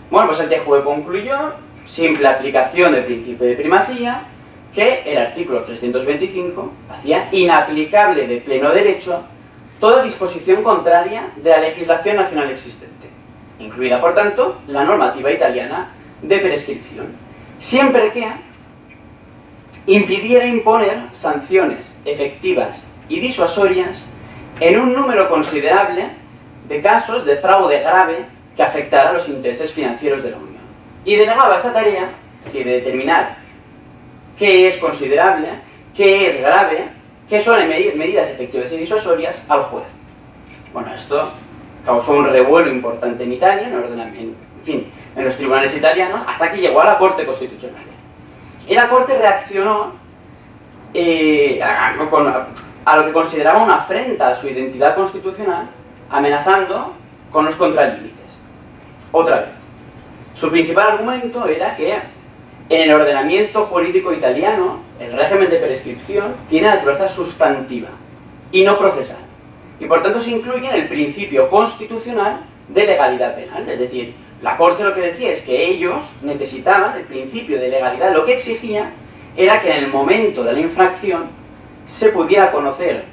Bueno, pues el TJUE concluyó, simple aplicación del principio de primacía, que el artículo 325 hacía inaplicable de pleno derecho toda disposición contraria de la legislación nacional existente, incluida por tanto la normativa italiana de prescripción, siempre que impidiera imponer sanciones efectivas y disuasorias en un número considerable de casos de fraude grave que afectara a los intereses financieros de la Unión. Y delegaba esta tarea, es decir, de determinar qué es considerable, qué es grave, qué son medidas efectivas y disuasorias, al juez. Bueno, esto causó un revuelo importante en Italia, en los tribunales italianos, hasta que llegó a la Corte Constitucional. Y la Corte reaccionó a lo que consideraba una afrenta a su identidad constitucional, amenazando con los contralímites. Otra vez, su principal argumento era que en el ordenamiento jurídico italiano el régimen de prescripción tiene naturaleza sustantiva y no procesal, y por tanto se incluye en el principio constitucional de legalidad penal. Es decir, la Corte lo que decía es que ellos necesitaban el principio de legalidad. Lo que exigía era que en el momento de la infracción se pudiera conocer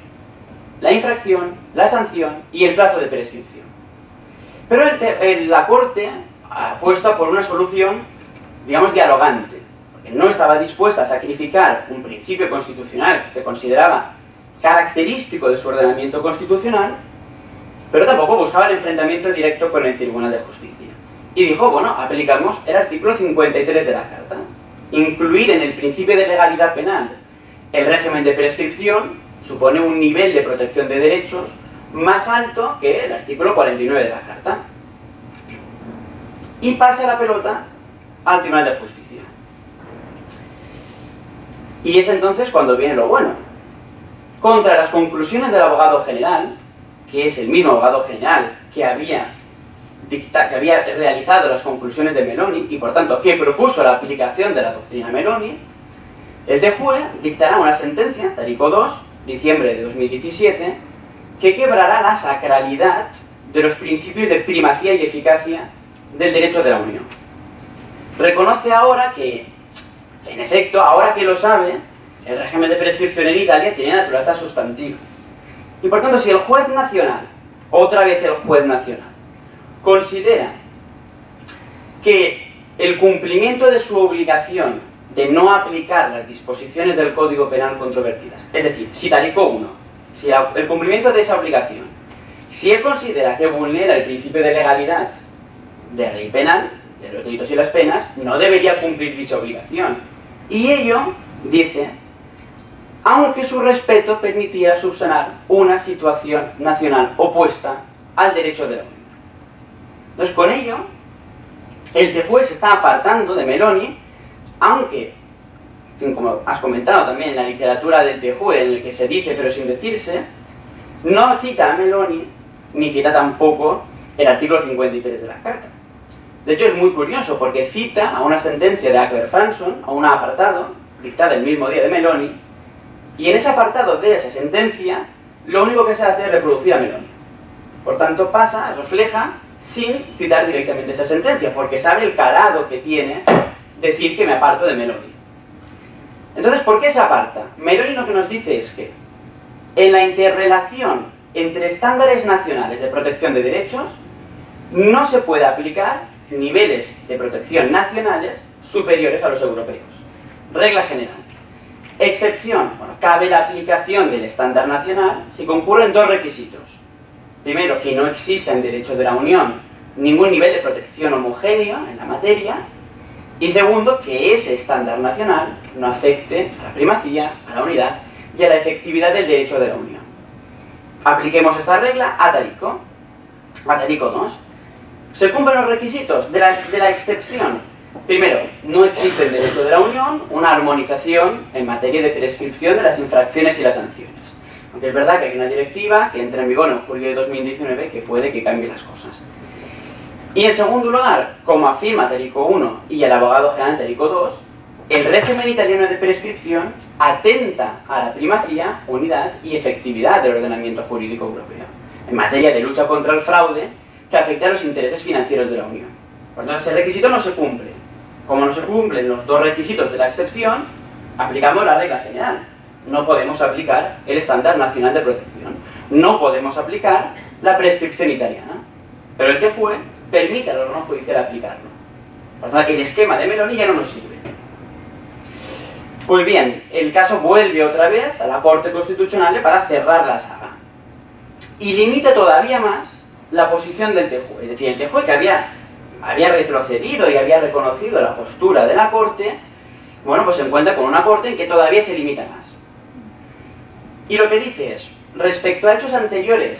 la infracción, la sanción y el plazo de prescripción. Pero la Corte apuesta por una solución, digamos, dialogante, porque no estaba dispuesta a sacrificar un principio constitucional que consideraba característico de su ordenamiento constitucional, pero tampoco buscaba el enfrentamiento directo con el Tribunal de Justicia. Y dijo, bueno, aplicamos el artículo 53 de la Carta. Incluir en el principio de legalidad penal el régimen de prescripción supone un nivel de protección de derechos más alto que el artículo 49 de la Carta. Y pasa la pelota al Tribunal de Justicia. Y es entonces cuando viene lo bueno. Contra las conclusiones del abogado general, que es el mismo abogado general que había realizado las conclusiones de Meloni y por tanto que propuso la aplicación de la doctrina Meloni, el TJUE dictará una sentencia, Tarico 2, diciembre de 2017, que quebrará la sacralidad de los principios de primacía y eficacia del derecho de la Unión. Reconoce ahora que, en efecto, ahora que lo sabe, el régimen de prescripción en Italia tiene naturaleza sustantiva. Y por tanto, si el juez nacional, otra vez el juez nacional, considera que el cumplimiento de su obligación de no aplicar las disposiciones del Código Penal controvertidas, es decir, si Tarico 1, si el cumplimiento de esa obligación, si él considera que vulnera el principio de legalidad de la ley penal, de los delitos y las penas, no debería cumplir dicha obligación. Y ello, dice, aunque su respeto permitía subsanar una situación nacional opuesta al derecho de la Unión. Entonces, con ello, el TJUE se está apartando de Meloni, aunque, en fin, como has comentado también en la literatura del TJUE, en el que se dice pero sin decirse, no cita a Meloni, ni cita tampoco el artículo 53 de la Carta. De hecho, es muy curioso, porque cita a una sentencia de Ackler-Fransson, a un apartado, dictada el mismo día de Meloni, y en ese apartado de esa sentencia, lo único que se hace es reproducir a Meloni. Por tanto, refleja, sin citar directamente esa sentencia, porque sabe el calado que tiene decir que me aparto de Meloni. Entonces, ¿por qué se aparta? Meloni lo que nos dice es que en la interrelación entre estándares nacionales de protección de derechos no se puede aplicar niveles de protección nacionales superiores a los europeos. Regla general. Excepción. Bueno, cabe la aplicación del estándar nacional si concurren dos requisitos. Primero, que no exista en derecho de la Unión ningún nivel de protección homogéneo en la materia. Y segundo, que ese estándar nacional no afecte a la primacía, a la unidad y a la efectividad del derecho de la Unión. Apliquemos esta regla a Tarico 2. Se cumplen los requisitos de la excepción. Primero, no existe en derecho de la Unión una armonización en materia de prescripción de las infracciones y las sanciones. Aunque es verdad que hay una directiva que entra en vigor en julio de 2019 que puede que cambie las cosas. Y en segundo lugar, como afirma Tarico 1 y el abogado general Tarico 2, el régimen italiano de prescripción atenta a la primacía, unidad y efectividad del ordenamiento jurídico europeo en materia de lucha contra el fraude que afecta a los intereses financieros de la Unión. Por tanto, ese requisito no se cumple. Como no se cumplen los dos requisitos de la excepción, aplicamos la regla general. No podemos aplicar el estándar nacional de protección. No podemos aplicar la prescripción italiana. Pero el TJUE permite al órgano judicial aplicarlo. Por lo tanto, el esquema de Meloni ya no nos sirve. Pues bien, el caso vuelve otra vez a la Corte Constitucional para cerrar la saga. Y limita todavía más la posición del TJUE. Es decir, el TJUE, que había retrocedido y había reconocido la postura de la Corte, bueno, pues se encuentra con una Corte en que todavía se limita más. Y lo que dice es, respecto a hechos anteriores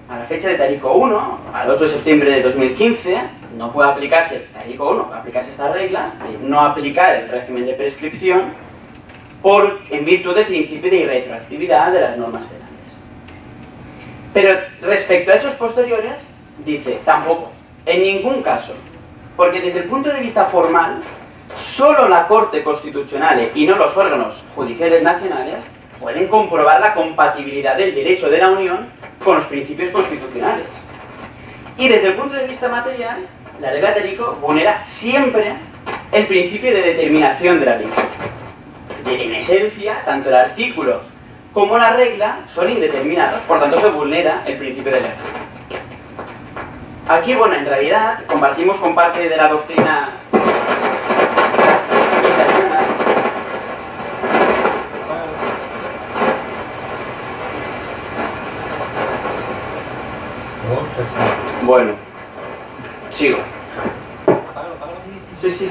a la fecha de Tarico 1, al 8 de septiembre de 2015, no puede aplicarse Tarico 1, puede aplicarse esta regla, de no aplicar el régimen de prescripción en virtud del principio de irretroactividad de las normas penales. Pero respecto a hechos posteriores, dice, tampoco, en ningún caso, porque desde el punto de vista formal, solo la Corte Constitucional y no los órganos judiciales nacionales pueden comprobar la compatibilidad del derecho de la Unión con los principios constitucionales. Y desde el punto de vista material, la regla Tarico vulnera siempre el principio de determinación de la ley. En esencia, tanto el artículo como la regla son indeterminados, por tanto se vulnera el principio de la ley. Aquí, bueno, en realidad compartimos con parte de la doctrina internacional. Bueno, sigo. Sí, sí. Sí, sí.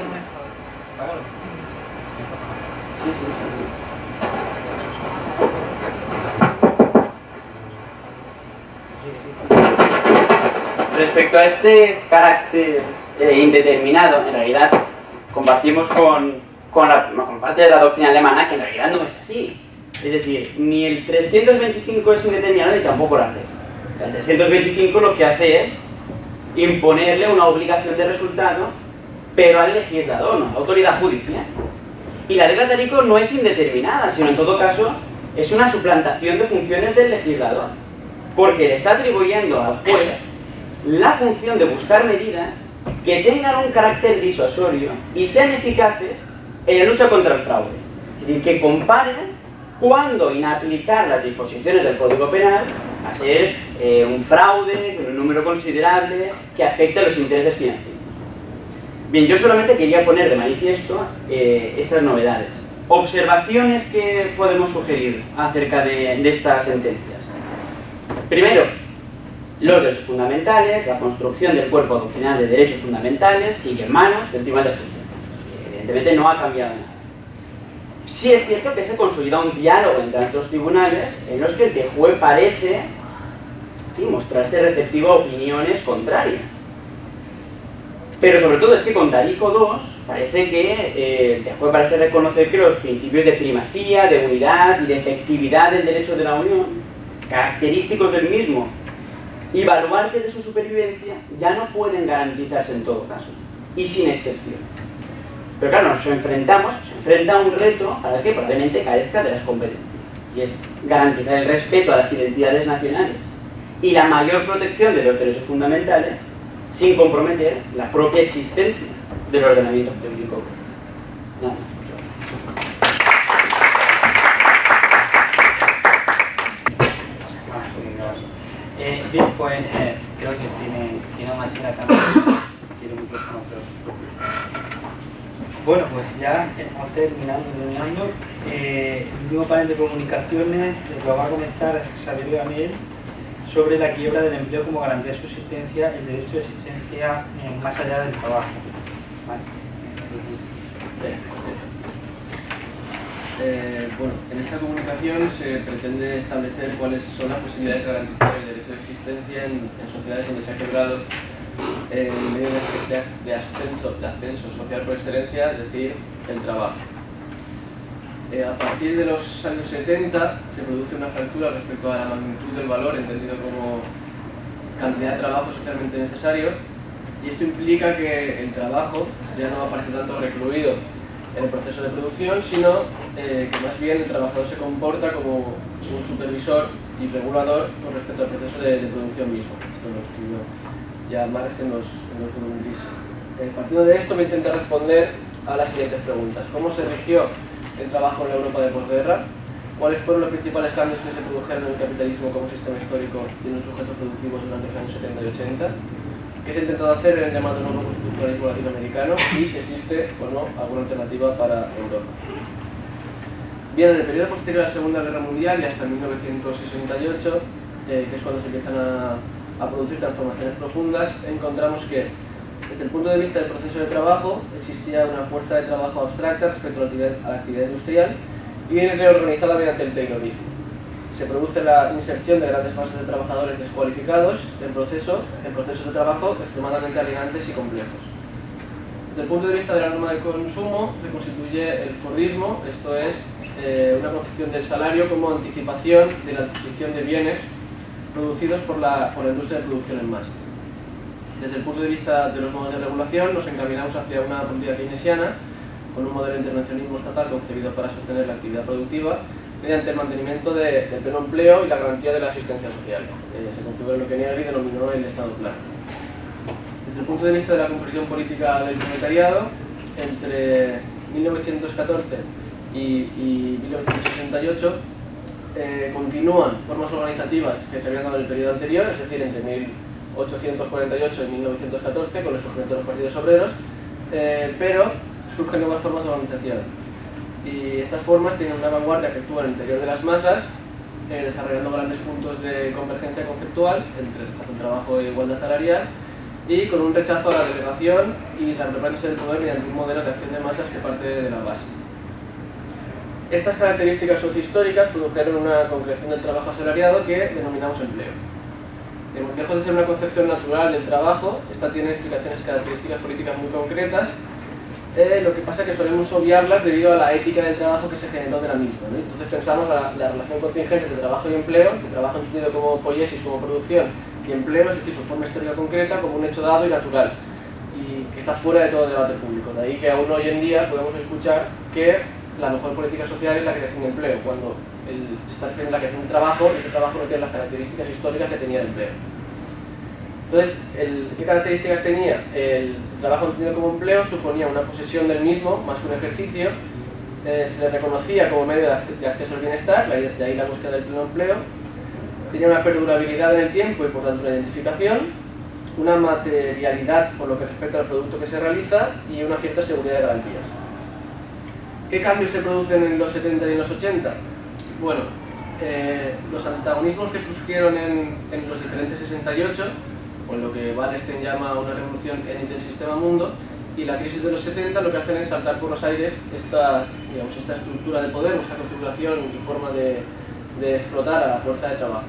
Respecto a este carácter indeterminado, en realidad compartimos con parte de la doctrina alemana que en realidad no es así. Es decir, ni el 325 es indeterminado ni tampoco la regla. El 325 lo que hace es imponerle una obligación de resultado, pero al legislador, no a la autoridad judicial. Y la regla Tarico no es indeterminada, sino en todo caso es una suplantación de funciones del legislador, porque le está atribuyendo al juez la función de buscar medidas que tengan un carácter disuasorio y sean eficaces en la lucha contra el fraude. Es decir, que comparen cuándo inaplicar las disposiciones del Código Penal a ser un fraude con un número considerable que afecte a los intereses financieros. Bien, yo solamente quería poner de manifiesto estas novedades. Observaciones que podemos sugerir acerca de estas sentencias. Primero, los derechos fundamentales, la construcción del cuerpo doctrinal de derechos fundamentales sigue en manos del Tribunal de Justicia. Evidentemente no ha cambiado nada. Sí es cierto que se consolida un diálogo entre los tribunales en los que el TJUE parece mostrarse receptivo a opiniones contrarias. Pero sobre todo es que con Tarico 2 parece que el TJUE parece reconocer que los principios de primacía, de unidad y de efectividad del derecho de la Unión, característicos del mismo y baluarte de su supervivencia, ya no pueden garantizarse en todo caso, y sin excepción. Pero claro, se enfrenta a un reto para el que probablemente carezca de las competencias, y es garantizar el respeto a las identidades nacionales y la mayor protección de los derechos fundamentales sin comprometer la propia existencia del ordenamiento jurídico. Nada más. Bien, pues creo que tiene una serie también. Tiene un micrófono, pero... Bueno, pues ya estamos terminando. El último panel de comunicaciones lo va a comentar Xavier Gamel sobre la quiebra del empleo como garantía de subsistencia, el derecho de existencia más allá del trabajo. ¿Vale? Bueno, en esta comunicación se pretende establecer cuáles son las posibilidades de garantizar el derecho de existencia en sociedades donde se ha quebrado el medio de ascenso social por excelencia, es decir, el trabajo. A partir de los años 70 se produce una fractura respecto a la magnitud del valor entendido como cantidad de trabajo socialmente necesario, y esto implica que el trabajo ya no aparece tanto recluido en el proceso de producción, sino que más bien el trabajador se comporta como un supervisor y regulador con respecto al proceso de producción mismo. Esto lo escribió ya Marx en los Volumen Gris. Partiendo de esto voy a intentar responder a las siguientes preguntas. ¿Cómo se rigió el trabajo en la Europa de posguerra? ¿Cuáles fueron los principales cambios que se produjeron en el capitalismo como sistema histórico y en los sujetos productivos durante los años 70 y 80? ¿Qué se ha intentado hacer en el llamado nuevo organismo latinoamericano y si existe o no alguna alternativa para Europa. Bien, en el periodo posterior a la Segunda Guerra Mundial y hasta 1968, que es cuando se empiezan a producir transformaciones profundas, encontramos que desde el punto de vista del proceso de trabajo existía una fuerza de trabajo abstracta respecto a la actividad industrial y reorganizada mediante el taylorismo. Se produce la inserción de grandes masas de trabajadores descualificados en procesos de trabajo extremadamente alienantes y complejos. Desde el punto de vista de la norma de consumo se constituye el Fordismo, esto es una concepción del salario como anticipación de la adquisición de bienes producidos por la industria de producción en masa. Desde el punto de vista de los modos de regulación nos encaminamos hacia una política keynesiana con un modelo de intervencionismo estatal concebido para sostener la actividad productiva mediante el mantenimiento del pleno empleo y la garantía de la asistencia social. Se configura lo que Negri denominó el Estado plano. Desde el punto de vista de la composición política del proletariado, entre 1914 y 1968 continúan formas organizativas que se habían dado en el periodo anterior, es decir, entre 1848 y 1914, con el surgimiento de los partidos obreros, pero surgen nuevas formas de organización. Y estas formas tienen una vanguardia que actúa en el interior de las masas, desarrollando grandes puntos de convergencia conceptual entre el rechazo al trabajo e igualdad salarial, y con un rechazo a la delegación y la represión del poder mediante un modelo de acción de masas que parte de la base. Estas características sociohistóricas produjeron una concreción del trabajo asalariado que denominamos empleo. Lejos de ser una concepción natural del trabajo, esta tiene explicaciones y características políticas muy concretas, lo que pasa es que solemos obviarlas debido a la ética del trabajo que se generó de la misma, ¿no? Entonces pensamos la relación contingente de trabajo y empleo, de trabajo entendido como poiesis, como producción, y empleo, es decir, su forma histórica concreta, como un hecho dado y natural, y que está fuera de todo debate público. De ahí que aún hoy en día podemos escuchar que la mejor política social es la creación de empleo, cuando se está refiriendo a la creación de trabajo y ese trabajo no tiene las características históricas que tenía el empleo. Entonces, ¿qué características tenía? El trabajo entendido como empleo suponía una posesión del mismo más que un ejercicio, se le reconocía como medio de acceso al bienestar, de ahí la búsqueda del pleno empleo, tenía una perdurabilidad en el tiempo y por tanto una identificación, una materialidad por lo que respecta al producto que se realiza y una cierta seguridad de garantías. ¿Qué cambios se producen en los 70 y en los 80? Bueno, los antagonismos que surgieron en los diferentes 68, o en lo que Wallerstein llama una revolución en el sistema mundo, y la crisis de los 70 lo que hacen es saltar por los aires esta estructura de poder, esta configuración y forma de explotar a la fuerza de trabajo.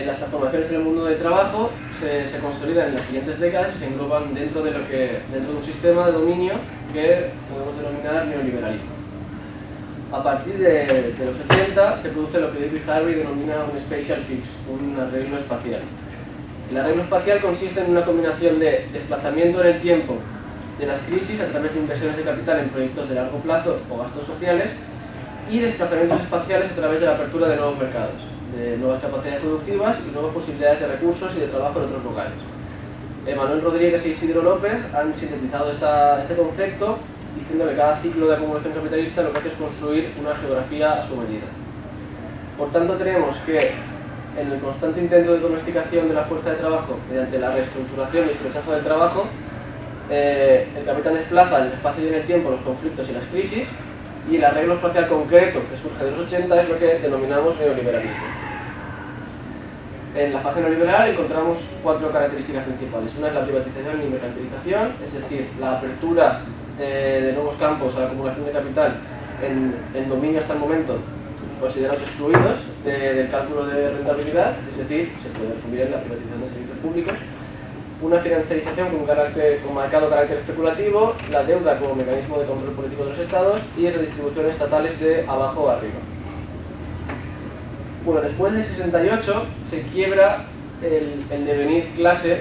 Las transformaciones en el mundo del trabajo se consolidan en las siguientes décadas y se engloban dentro de un sistema de dominio que podemos denominar neoliberalismo. A partir de los 80 se produce lo que David Harvey denomina un spatial fix, un arreglo espacial. El arreglo espacial consiste en una combinación de desplazamiento en el tiempo de las crisis a través de inversiones de capital en proyectos de largo plazo o gastos sociales y desplazamientos espaciales a través de la apertura de nuevos mercados, de nuevas capacidades productivas y nuevas posibilidades de recursos y de trabajo en otros lugares. Manuel Rodríguez y Isidro López han sintetizado este concepto diciendo que cada ciclo de acumulación capitalista lo que hace es construir una geografía a su medida. Por tanto, tenemos que en el constante intento de domesticación de la fuerza de trabajo mediante la reestructuración y el rechazo del trabajo, el capital desplaza en el espacio y en el tiempo los conflictos y las crisis, y el arreglo espacial concreto que surge de los 80 es lo que denominamos neoliberalismo. En la fase neoliberal encontramos cuatro características principales. Una es la privatización y mercantilización, es decir, la apertura de nuevos campos a la acumulación de capital en dominio hasta el momento considerados excluidos del cálculo de rentabilidad, es decir, se puede resumir en la privatización de servicios públicos. Una financiarización con marcado carácter especulativo, la deuda como mecanismo de control político de los estados y redistribuciones estatales de abajo a arriba. Bueno, después del 68 se quiebra el devenir clase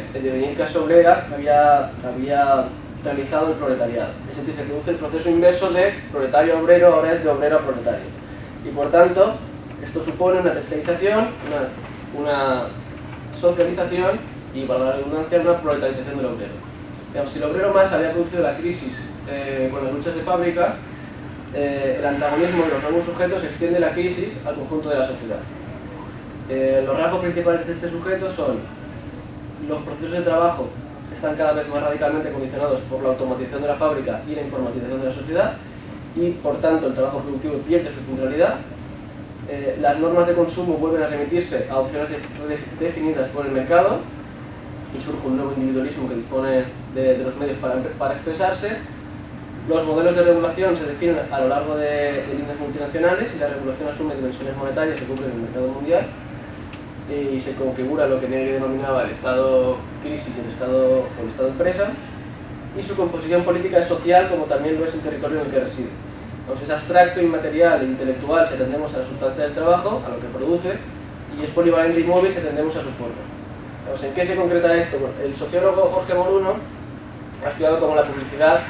obrera que había realizado el proletariado. Es decir, se produce el proceso inverso de proletario a obrero, ahora es de obrero a proletario. Y por tanto, esto supone una tercerización, una socialización y, para la redundancia, una proletarización del obrero. Digamos, si el obrero más había producido la crisis con las luchas de fábrica, el antagonismo de los nuevos sujetos extiende la crisis al conjunto de la sociedad. Los rasgos principales de este sujeto son los procesos de trabajo están cada vez más radicalmente condicionados por la automatización de la fábrica y la informatización de la sociedad, y por tanto el trabajo productivo pierde su centralidad. Las normas de consumo vuelven a remitirse a opciones definidas por el mercado y surge un nuevo individualismo que dispone de los medios para expresarse. Los modelos de regulación se definen a lo largo de líneas multinacionales y la regulación asume dimensiones monetarias que cumplen el mercado mundial, y se configura lo que Negri denominaba el estado crisis y el estado empresa, y su composición política es social, como también lo es el territorio en el que reside. Entonces es abstracto, inmaterial e intelectual si atendemos a la sustancia del trabajo, a lo que produce, y es polivalente y móvil si atendemos a su forma. Entonces, ¿en qué se concreta esto? Bueno, el sociólogo Jorge Moruno ha estudiado cómo la publicidad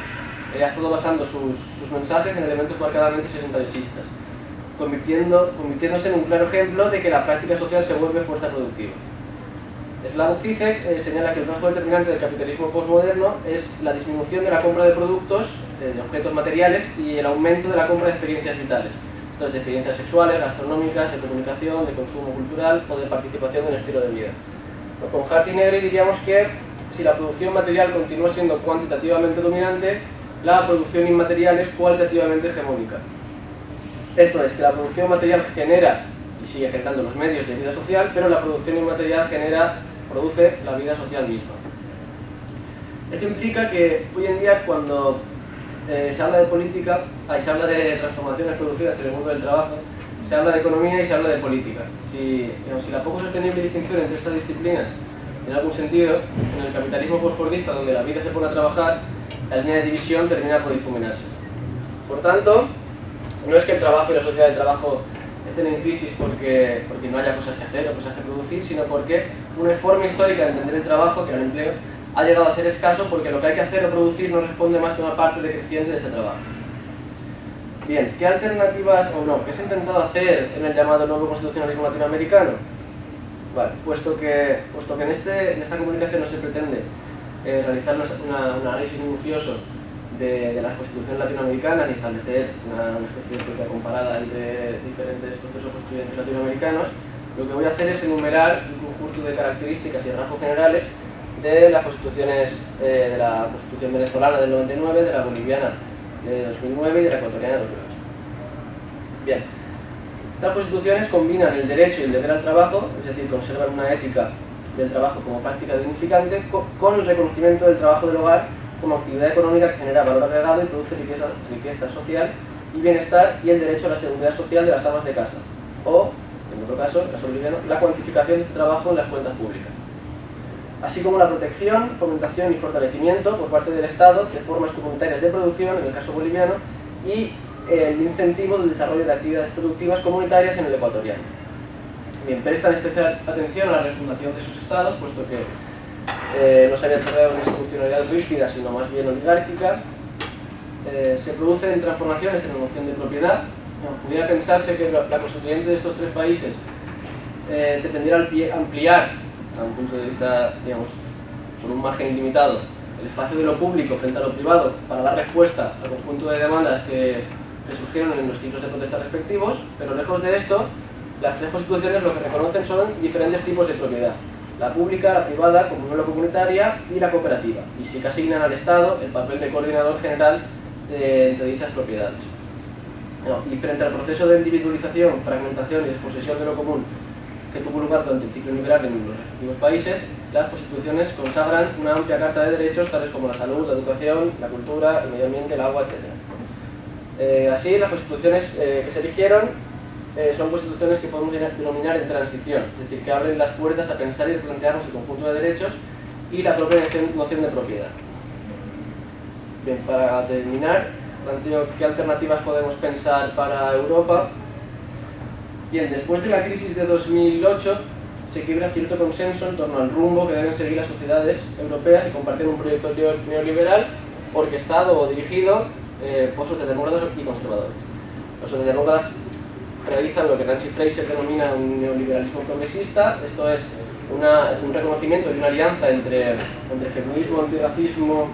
ha estado basando sus mensajes en elementos marcadamente 68istas, convirtiéndose en un claro ejemplo de que la práctica social se vuelve fuerza productiva. Slavoj Zizek señala que el rasgo determinante del capitalismo postmoderno es la disminución de la compra de productos, de objetos materiales, y el aumento de la compra de experiencias vitales. Esto es de experiencias sexuales, gastronómicas, de comunicación, de consumo cultural o de participación en el estilo de vida. Con Hart y Negri diríamos que si la producción material continúa siendo cuantitativamente dominante, la producción inmaterial es cualitativamente hegemónica. Esto es, que la producción material genera y sigue generando los medios de vida social, pero la producción inmaterial produce la vida social misma. Esto implica que hoy en día, cuando se habla de política, se habla de transformaciones producidas en el mundo del trabajo, se habla de economía y se habla de política. Si la poco sostenible distinción entre estas disciplinas, en algún sentido, en el capitalismo postfordista, donde la vida se pone a trabajar, la línea de división termina por difuminarse. Por tanto, no es que el trabajo y la sociedad del trabajo estén en crisis porque no haya cosas que hacer o cosas que producir, sino porque una forma histórica de entender el trabajo, que era el empleo, ha llegado a ser escaso porque lo que hay que hacer o producir no responde más que una parte decreciente de este trabajo. Bien, ¿qué alternativas qué se ha intentado hacer en el llamado nuevo constitucionalismo latinoamericano? Vale, puesto que en esta comunicación no se pretende realizar un análisis minucioso de las constituciones latinoamericanas ni establecer una especie de política comparada entre diferentes procesos constituyentes latinoamericanos, lo que voy a hacer es enumerar un conjunto de características y rasgos generales de las constituciones, de la Constitución venezolana del 99, de la boliviana de 2009 y de la ecuatoriana de 2008. Bien, estas constituciones combinan el derecho y el deber al trabajo, es decir, conservan una ética del trabajo como práctica dignificante, con el reconocimiento del trabajo del hogar como actividad económica que genera valor agregado y produce riqueza social y bienestar, y el derecho a la seguridad social de las amas de casa, o, en otro caso, el caso boliviano, la cuantificación de este trabajo en las cuentas públicas, así como la protección, fomentación y fortalecimiento por parte del Estado de formas comunitarias de producción, en el caso boliviano, y el incentivo del desarrollo de actividades productivas comunitarias en el ecuatoriano. Bien, prestan especial atención a la refundación de sus estados, puesto que no se había desarrollado una institucionalidad rígida, sino más bien oligárquica. Se producen transformaciones en la noción de propiedad. Pudiera pensarse que la constituyente de estos tres países defendiera ampliar, a un punto de vista, digamos, por un margen ilimitado, el espacio de lo público frente a lo privado para dar respuesta al conjunto de demandas que surgieron en los ciclos de protesta respectivos, pero lejos de esto, las tres constituciones lo que reconocen son diferentes tipos de propiedad: la pública, la privada, comunal o comunitaria, y la cooperativa, y sí que asignan al Estado el papel de coordinador general entre dichas propiedades. Y frente al proceso de individualización, fragmentación y desposesión de lo común que tuvo lugar durante el ciclo liberal en los respectivos países, las constituciones consagran una amplia carta de derechos, tales como la salud, la educación, la cultura, el medio ambiente, el agua, etc. Así, las constituciones que se eligieron son constituciones que podemos denominar en transición, es decir, que abren las puertas a pensar y replantearnos el conjunto de derechos y la propia noción de propiedad. Bien, para terminar, planteo qué alternativas podemos pensar para Europa. Bien, después de la crisis de 2008 se quiebra cierto consenso en torno al rumbo que deben seguir las sociedades europeas y compartir un proyecto neoliberal orquestado o dirigido por socialdemócratas y conservadores. Los socialdemócratas realizan lo que Nancy Fraser denomina un neoliberalismo progresista. Esto es un reconocimiento de una alianza entre feminismo, antirracismo,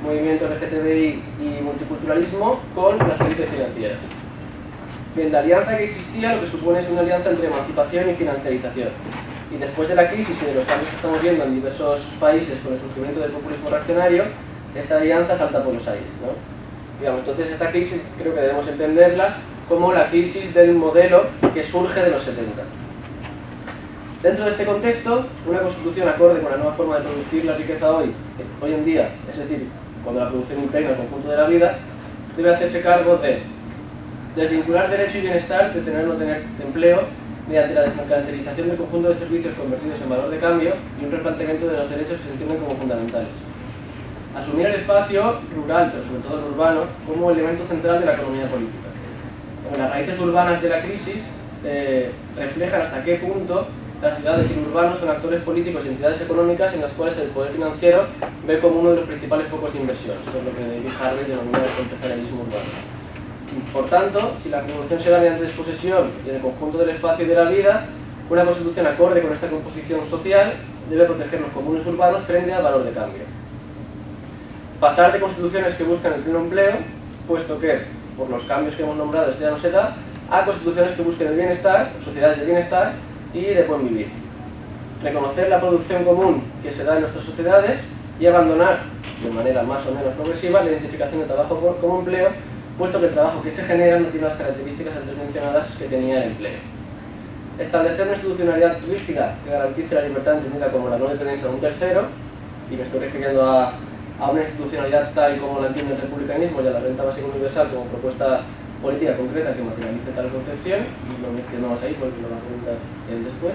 movimiento LGTBI y multiculturalismo con las élites financieras. Bien, la alianza que existía lo que supone es una alianza entre emancipación y financiarización. Y después de la crisis y de los cambios que estamos viendo en diversos países con el surgimiento del populismo reaccionario, esta alianza salta por los aires, ¿no? Digamos, entonces esta crisis creo que debemos entenderla como la crisis del modelo que surge de los 70. Dentro de este contexto, una constitución acorde con la nueva forma de producir la riqueza hoy en día, es decir, cuando la producción impregna el conjunto de la vida, debe hacerse cargo de desvincular derecho y bienestar de tener o no tener empleo mediante la desmercantilización del conjunto de servicios convertidos en valor de cambio y un replanteamiento de los derechos que se entienden como fundamentales. Asumir el espacio rural, pero sobre todo el urbano, como elemento central de la economía política. Las raíces urbanas de la crisis reflejan hasta qué punto las ciudades y los urbanos son actores políticos y entidades económicas en las cuales el poder financiero ve como uno de los principales focos de inversión. Esto es lo que David Harvey denomina el empresarialismo urbano. Por tanto, si la revolución se da mediante desposesión y en el conjunto del espacio y de la vida, una constitución acorde con esta composición social debe proteger los comunes urbanos frente al valor de cambio. Pasar de constituciones que buscan el pleno empleo, puesto que, por los cambios que hemos nombrado, esto ya no se da, a constituciones que busquen el bienestar, sociedades de bienestar y de buen vivir. Reconocer la producción común que se da en nuestras sociedades y abandonar, de manera más o menos progresiva, la identificación de trabajo como empleo, puesto que el trabajo que se genera no tiene las características antes mencionadas que tenía el empleo. Establecer una institucionalidad rígida que garantice la libertad entendida como la no dependencia de un tercero, y me estoy refiriendo a una institucionalidad tal como la entiende el republicanismo y a la renta básica universal como propuesta política concreta que materialice tal concepción, y lo mencionamos ahí porque lo van a preguntar después.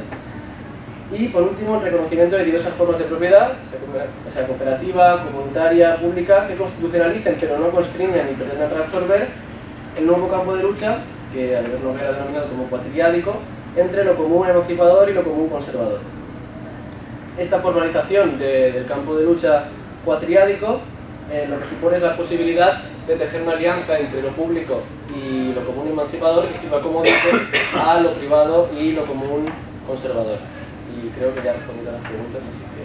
Y por último, el reconocimiento de diversas formas de propiedad, sea cooperativa, comunitaria, pública, que constitucionalicen pero no constriñan ni pretenden reabsorber el nuevo campo de lucha, que Albert Noguera ha denominado como cuatriádico, entre lo común emancipador y lo común conservador. Esta formalización del campo de lucha cuatriádico lo que supone es la posibilidad de tejer una alianza entre lo público y lo común emancipador que sirva como dice a lo privado y lo común conservador. Y creo que ya he respondido a las preguntas, así que...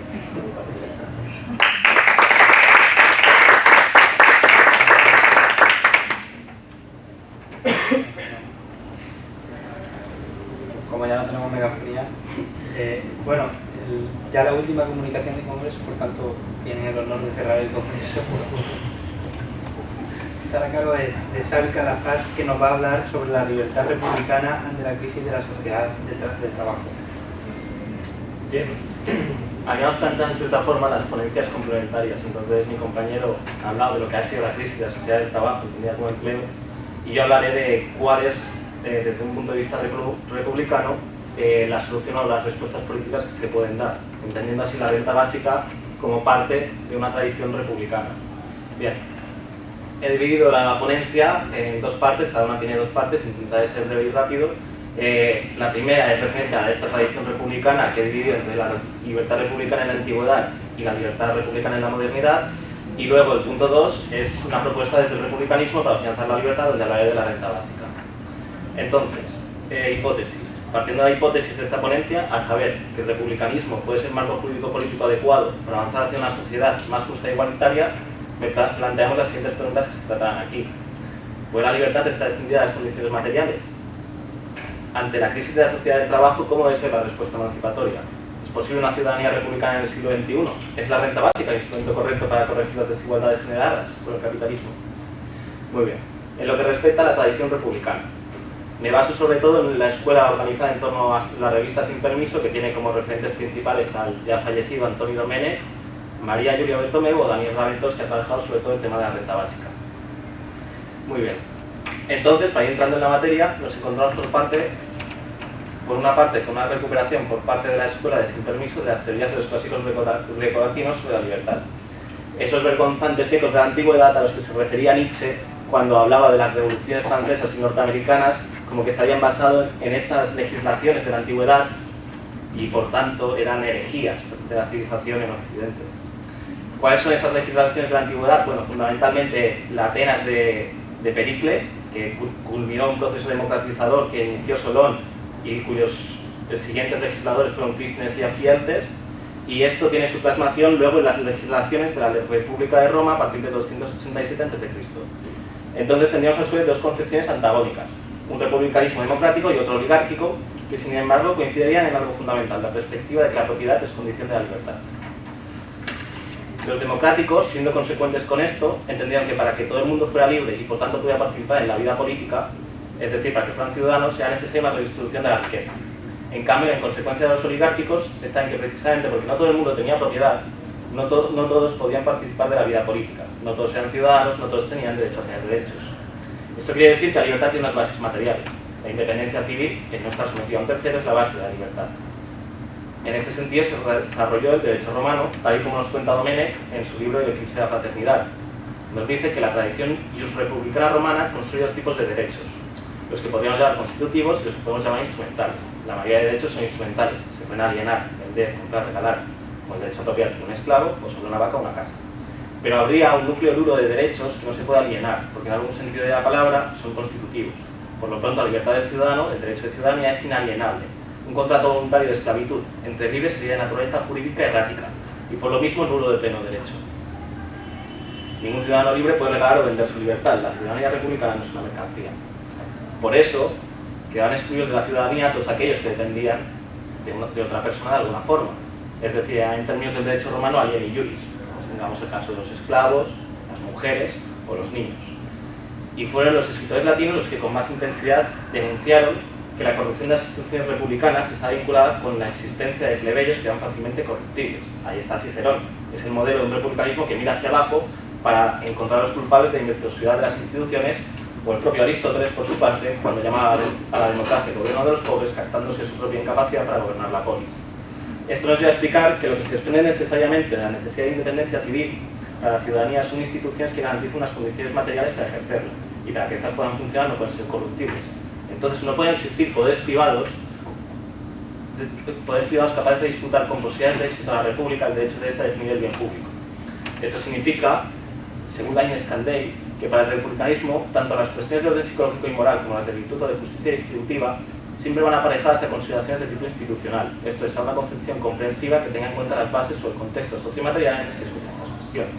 Como ya no tenemos megafonía, bueno, ya la última comunicación del Congreso, por tanto, tienen el honor de cerrar el Congreso. Está a cargo de Sal Calafat, que nos va a hablar sobre la libertad republicana ante la crisis de la sociedad del trabajo. Bien, habíamos planteado en cierta forma las ponencias complementarias, entonces mi compañero ha hablado de lo que ha sido la crisis de la sociedad del trabajo, entendida como empleo, y yo hablaré de cuál es, desde un punto de vista republicano, la solución o las respuestas políticas que se pueden dar, entendiendo así la renta básica como parte de una tradición republicana. Bien, he dividido la ponencia en dos partes, cada una tiene dos partes, intentaré ser breve y rápido. La primera es referente a esta tradición republicana que he dividido entre la libertad republicana en la antigüedad y la libertad republicana en la modernidad, y luego el punto 2 es una propuesta desde el republicanismo para afianzar la libertad, donde hablaré de la renta básica. Entonces, hipótesis. Partiendo de la hipótesis de esta ponencia, a saber que el republicanismo puede ser un marco jurídico-político adecuado para avanzar hacia una sociedad más justa e igualitaria, planteamos las siguientes preguntas que se tratarán aquí. ¿Puede la libertad estar extendida a las condiciones materiales? Ante la crisis de la sociedad del trabajo, ¿cómo debe ser la respuesta emancipatoria? ¿Es posible una ciudadanía republicana en el siglo XXI? ¿Es la renta básica el instrumento correcto para corregir las desigualdades generadas por el capitalismo? Muy bien. En lo que respecta a la tradición republicana, me baso sobre todo en la escuela organizada en torno a la revista Sin Permiso, que tiene como referentes principales al ya fallecido Antonio Domene, María Julia Bertomeu o Daniel Raventos, que ha trabajado sobre todo el tema de la renta básica. Muy bien. Entonces, para ir entrando en la materia, nos encontramos por una parte con una recuperación por parte de la escuela de Sin Permiso de las teorías de los clásicos grecolatinos sobre la libertad. Esos vergonzantes ecos de la antigüedad a los que se refería Nietzsche cuando hablaba de las revoluciones francesas y norteamericanas, como que estarían basados en esas legislaciones de la antigüedad y por tanto eran herejías de la civilización en Occidente. ¿Cuáles son esas legislaciones de la antigüedad? Bueno, fundamentalmente la Atenas de Pericles, que culminó un proceso democratizador que inició Solón y cuyos siguientes legisladores fueron Clístenes y Afialtes, y esto tiene su plasmación luego en las legislaciones de la República de Roma a partir de 287 a.C. Entonces tendríamos a su vez dos concepciones antagónicas. un republicanismo democrático y otro oligárquico, que sin embargo coincidirían en algo fundamental, la perspectiva de que la propiedad es condición de la libertad. Los democráticos, siendo consecuentes con esto, entendían que para que todo el mundo fuera libre y por tanto pudiera participar en la vida política, es decir, para que fueran ciudadanos, era necesaria una redistribución de la riqueza. En cambio, en consecuencia de los oligárquicos, está en que precisamente porque no todo el mundo tenía propiedad, no todos podían participar de la vida política, no todos eran ciudadanos, no todos tenían derecho a tener derechos. Esto quiere decir que la libertad tiene unas bases materiales. La independencia civil, que no está sometida a un tercero, es la base de la libertad. En este sentido se desarrolló el derecho romano, tal y como nos cuenta Domenech en su libro El eclipse de la fraternidad. Nos dice que la tradición ius republicana romana construye dos tipos de derechos, los que podríamos llamar constitutivos y los que podemos llamar instrumentales. La mayoría de derechos son instrumentales, se pueden alienar, vender, comprar, regalar, como el derecho a apropiar de un esclavo o sobre una vaca o una casa. Pero habría un núcleo duro de derechos que no se puede alienar, porque en algún sentido de la palabra son constitutivos. Por lo pronto, la libertad del ciudadano, el derecho de ciudadanía, es inalienable. Un contrato voluntario de esclavitud entre libres sería de naturaleza jurídica errática, y por lo mismo nulo de pleno derecho. Ningún ciudadano libre puede regalar o vender su libertad. La ciudadanía republicana no es una mercancía. Por eso, quedaban excluidos de la ciudadanía todos aquellos que dependían de otra persona de alguna forma. Es decir, en términos del derecho romano, alien y iuris. Tengamos el caso de los esclavos, las mujeres o los niños. Y fueron los escritores latinos los que con más intensidad denunciaron que la corrupción de las instituciones republicanas está vinculada con la existencia de plebeyos que eran fácilmente corruptibles. Ahí está Cicerón, es el modelo de un republicanismo que mira hacia abajo para encontrar a los culpables de la invirtuosidad de las instituciones, o el propio Aristóteles, por su parte, cuando llamaba a la democracia el gobierno de los pobres, captándose su propia incapacidad para gobernar la polis. Esto nos lleva a explicar que lo que se desprende necesariamente de la necesidad de independencia civil para la ciudadanía son instituciones que garantizan unas condiciones materiales para ejercerla, y para que éstas puedan funcionar no pueden ser corruptibles. Entonces no pueden existir poderes privados capaces de disputar con posibilidades de éxito a la República el derecho de esta a definir el bien público. Esto significa, según Lainez Candey, que para el republicanismo, tanto las cuestiones de orden psicológico y moral como las de virtud o de justicia distributiva siempre van aparejadas a consideraciones de tipo institucional, esto es, a una concepción comprensiva que tenga en cuenta las bases o el contexto sociomaterial en que se discuten estas cuestiones.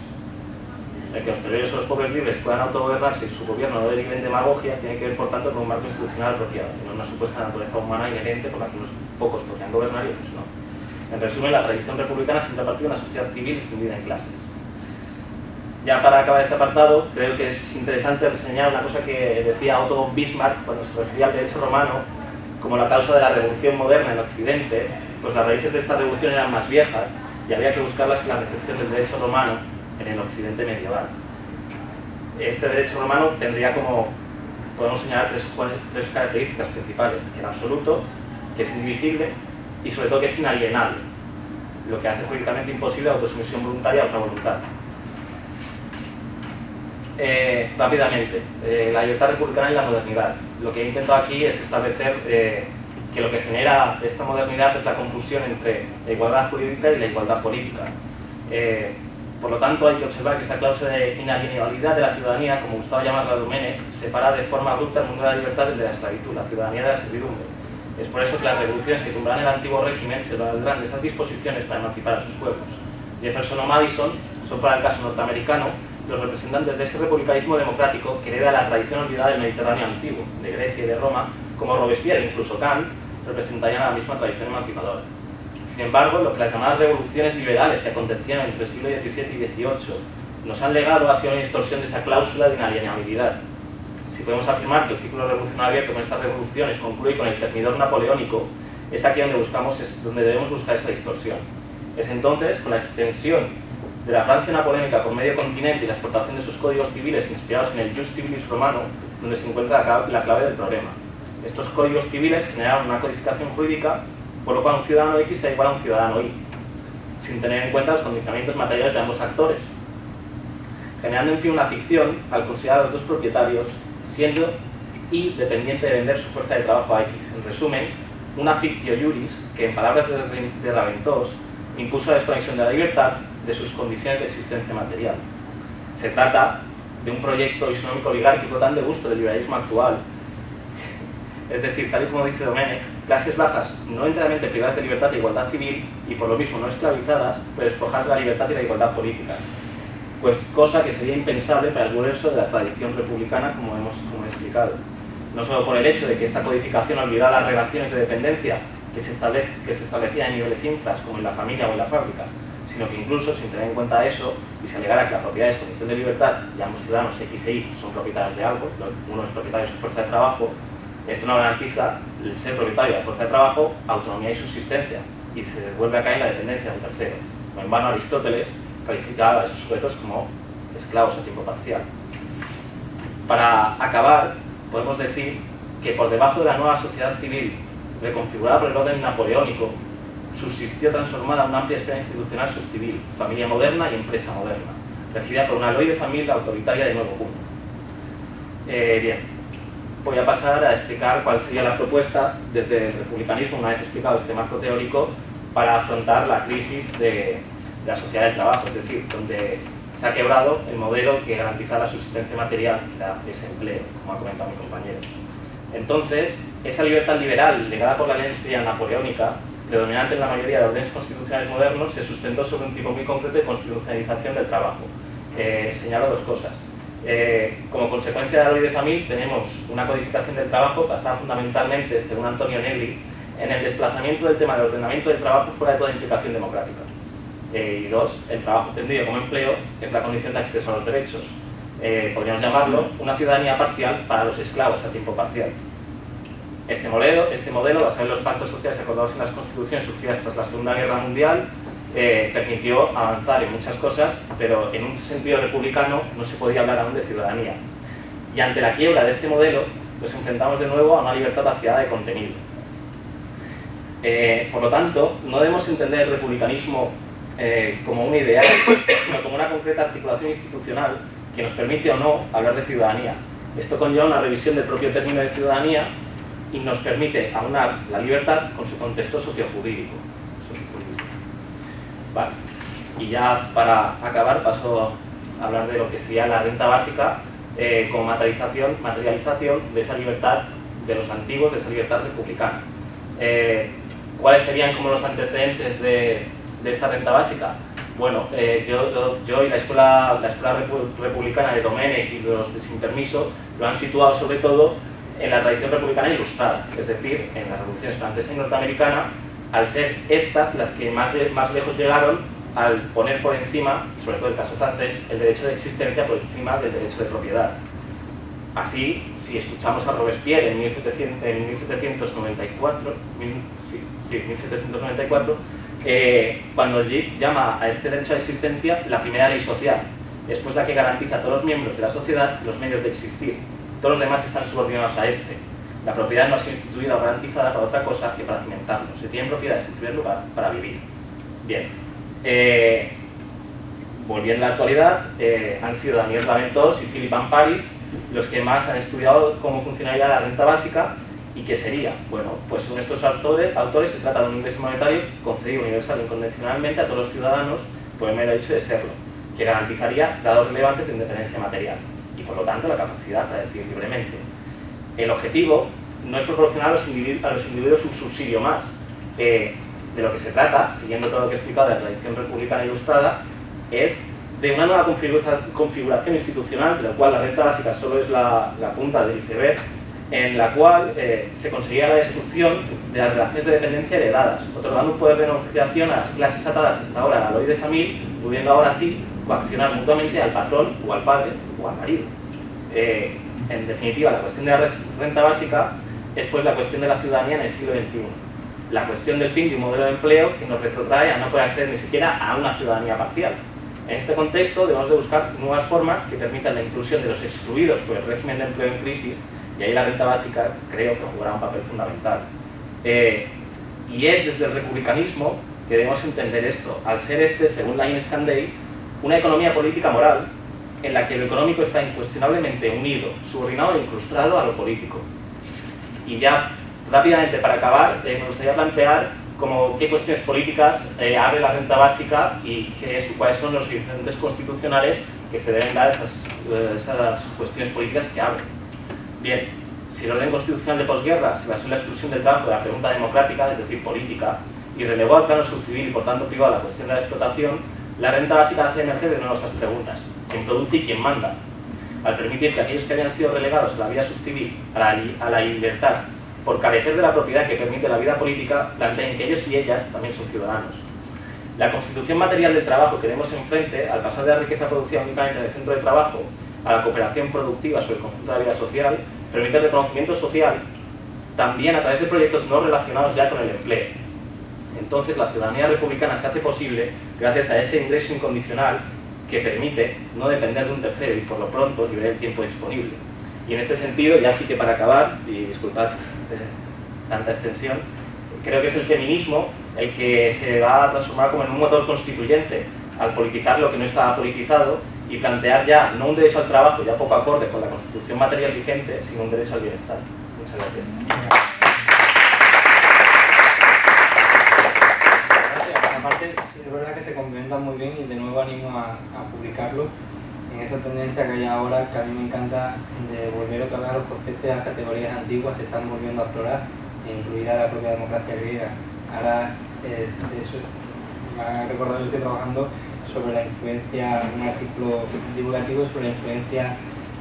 El que los plebeyos o los pobres libres puedan autogobernarse y su gobierno no derive en demagogia tiene que ver, por tanto, con un marco institucional apropiado, y no una supuesta naturaleza humana inherente por la que unos pocos podrían gobernar y otros no. En resumen, la tradición republicana siempre ha partido de una sociedad civil distinguida en clases. Ya para acabar este apartado, creo que es interesante reseñar una cosa que decía Otto von Bismarck cuando se refería al derecho romano como la causa de la revolución moderna en Occidente. Pues las raíces de esta revolución eran más viejas y había que buscarlas en la recepción del derecho romano en el Occidente medieval. Este derecho romano tendría como, podemos señalar, tres características principales: que es absoluto, que es indivisible y sobre todo que es inalienable, lo que hace jurídicamente imposible la autosumisión voluntaria a otra voluntad. Rápidamente, la libertad republicana y la modernidad. Lo que he intentado aquí es establecer que lo que genera esta modernidad es la confusión entre la igualdad jurídica y la igualdad política. Por lo tanto, hay que observar que esta cláusula de inalienabilidad de la ciudadanía, como gustaba llamarla Domenech, separa de forma abrupta el mundo de la libertad del de la esclavitud, la ciudadanía de la servidumbre. Es por eso que las revoluciones que tumbarán el antiguo régimen se valdrán de esas disposiciones para emancipar a sus pueblos. Jefferson o Madison son, para el caso norteamericano, los representantes de ese republicanismo democrático que hereda la tradición olvidada del Mediterráneo antiguo, de Grecia y de Roma, como Robespierre e incluso Kant representarían a la misma tradición emancipadora. Sin embargo, lo que las llamadas revoluciones liberales que acontecían entre el siglo XVII y XVIII nos han legado ha sido una distorsión de esa cláusula de inalienabilidad. Si podemos afirmar que el ciclo revolucionario con estas revoluciones concluye con el termidor napoleónico, es aquí donde debemos buscar esa distorsión. Es entonces, con la extensión de la Francia napoleónica por medio continente y la exportación de sus códigos civiles inspirados en el Jus Civilis romano, donde se encuentra la clave del problema. Estos códigos civiles generaron una codificación jurídica por lo cual un ciudadano X sea igual a un ciudadano Y, sin tener en cuenta los condicionamientos materiales de ambos actores, generando en fin una ficción al considerar a los dos propietarios siendo Y dependiente de vender su fuerza de trabajo a X. En resumen, una fictio iuris que, en palabras de Raventós, impuso la desconexión de la libertad de sus condiciones de existencia material. Se trata de un proyecto isonómico oligárquico tan de gusto del liberalismo actual, es decir, tal y como dice Domenech, clases bajas no enteramente privadas de libertad e igualdad civil y por lo mismo no esclavizadas, pero despojadas de la libertad y la igualdad política, pues cosa que sería impensable para el grueso de la tradición republicana, como he explicado. no solo por el hecho de que esta codificación olvidaba las relaciones de dependencia que se establecían en niveles infras, como en la familia o en la fábrica, sino que incluso, sin tener en cuenta eso, y se alegara que la propiedad es condición de libertad y ambos ciudadanos X e Y son propietarios de algo, uno es propietario de su fuerza de trabajo, esto no garantiza el ser propietario de la fuerza de trabajo, autonomía y subsistencia, y se vuelve a caer en la dependencia de un tercero. No en vano Aristóteles calificaba a esos sujetos como esclavos a tiempo parcial. Para acabar, podemos decir que por debajo de la nueva sociedad civil reconfigurada por el orden napoleónico, subsistió transformada una amplia esfera institucional subcivil, familia moderna y empresa moderna, regida por una ley de familia autoritaria de nuevo cuño. Bien, voy a pasar a explicar cuál sería la propuesta desde el republicanismo, una vez explicado este marco teórico, para afrontar la crisis de la sociedad del trabajo, es decir, donde se ha quebrado el modelo que garantiza la subsistencia material, que da ese empleo, como ha comentado mi compañero. Entonces, esa libertad liberal legada por la herencia napoleónica, predominante en la mayoría de órdenes constitucionales modernos, se sustentó sobre un tipo muy concreto de constitucionalización del trabajo. Señalo dos cosas. Como consecuencia de la ley de Famille tenemos una codificación del trabajo basada fundamentalmente, según Antonio Negri, en el desplazamiento del tema del ordenamiento del trabajo fuera de toda implicación democrática. Y dos, el trabajo entendido como empleo es la condición de acceso a los derechos. Podríamos llamarlo una ciudadanía parcial para los esclavos a tiempo parcial. Este modelo, basado en los pactos sociales acordados en las constituciones surgidas tras la Segunda Guerra Mundial, permitió avanzar en muchas cosas, pero en un sentido republicano no se podía hablar aún de ciudadanía. Y ante la quiebra de este modelo, nos enfrentamos de nuevo a una libertad vaciada de contenido. Por lo tanto, no debemos entender el republicanismo como un ideal, sino como una concreta articulación institucional que nos permite o no hablar de ciudadanía. Esto conlleva una revisión del propio término de ciudadanía y nos permite aunar la libertad con su contexto sociojurídico. Vale. Y ya para acabar paso a hablar de lo que sería la renta básica como materialización de esa libertad de los antiguos, de esa libertad republicana. ¿Cuáles serían como los antecedentes de esta renta básica? Bueno, yo y la escuela republicana de Domenech y los de Sin Permiso lo han situado sobre todo en la tradición republicana ilustrada, es decir, en las revoluciones francesa y norteamericana, al ser estas las que más lejos llegaron al poner por encima, sobre todo el caso francés, el derecho de existencia por encima del derecho de propiedad. Así, si escuchamos a Robespierre en 1794, cuando llama a este derecho a existencia la primera ley social, después la que garantiza a todos los miembros de la sociedad los medios de existir. Todos los demás están subordinados a este. La propiedad no ha sido instituida o garantizada para otra cosa que para cimentarlo. Se tienen propiedades en primer lugar para vivir. Bien. Volviendo a la actualidad, han sido Daniel Raventós y Philippe Amparis los que más han estudiado cómo funcionaría la renta básica y qué sería. Bueno, pues según estos autores se trata de un ingreso monetario concedido universal e incondicionalmente a todos los ciudadanos por el mero hecho de serlo, que garantizaría grados relevantes de independencia material y por lo tanto la capacidad para decidir libremente. El objetivo no es proporcionar a los individuos un subsidio más. De lo que se trata, siguiendo todo lo que he explicado de la tradición republicana ilustrada, es de una nueva configuración institucional, de la cual la renta básica solo es la punta del iceberg, en la cual se conseguía la destrucción de las relaciones de dependencia heredadas, otorgando un poder de negociación a las clases atadas hasta ahora a la ley de Famille, pudiendo ahora sí coaccionar mutuamente al patrón o al padre o al marido. En definitiva, la cuestión de la renta básica es pues la cuestión de la ciudadanía en el siglo XXI. La cuestión del fin de un modelo de empleo que nos retrotrae a no poder acceder ni siquiera a una ciudadanía parcial. En este contexto debemos de buscar nuevas formas que permitan la inclusión de los excluidos por el régimen de empleo en crisis, y ahí la renta básica creo que jugará un papel fundamental. Y es desde el republicanismo que debemos entender esto, al ser este, según Lynn Scandey, una economía política moral en la que lo económico está incuestionablemente unido, subordinado e incrustado a lo político. Y ya rápidamente para acabar, me gustaría plantear qué cuestiones políticas abre la renta básica y cuáles son los horizontes constitucionales que se deben dar a esas cuestiones políticas que abren. Bien, si el orden constitucional de posguerra se basó en la exclusión del trabajo de la pregunta democrática, es decir, política, y relegó al plano subcivil y por tanto privado la cuestión de la explotación, la renta básica hace emerger de nuevo esas preguntas: ¿quién produce y quién manda? al permitir que aquellos que habían sido relegados a la vida subcivil, a la libertad, por carecer de la propiedad que permite la vida política, planteen que ellos y ellas también son ciudadanos. La constitución material del trabajo que vemos enfrente, al pasar de la riqueza producida únicamente en el centro de trabajo a la cooperación productiva sobre el conjunto de la vida social, permite el reconocimiento social también a través de proyectos no relacionados ya con el empleo. Entonces, la ciudadanía republicana se hace posible gracias a ese ingreso incondicional que permite no depender de un tercero y, por lo pronto, liberar el tiempo disponible. Y en este sentido, ya sí que para acabar, y disculpad tanta extensión, creo que es el feminismo el que se va a transformar como en un motor constituyente al politizar lo que no estaba politizado y plantear ya no un derecho al trabajo ya poco acorde con la constitución material vigente, sino un derecho al bienestar. Muchas gracias. Aparte, sí, es verdad que se complementan muy bien y de nuevo animo a publicarlo en esa tendencia que hay ahora, que a mí me encanta, de volver otra vez a los conceptos y a las categorías antiguas, se están volviendo a explorar, incluida la propia democracia griega. Ahora, de hecho, me ha recordado que estoy trabajando sobre la influencia, un artículo divulgativo sobre la influencia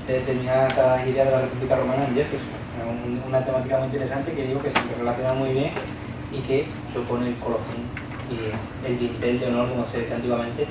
de determinadas ideas de la República Romana en Jefferson. Una temática muy interesante que digo que se relaciona muy bien y que supone el colofón y el dintel de honor, como se decía antiguamente.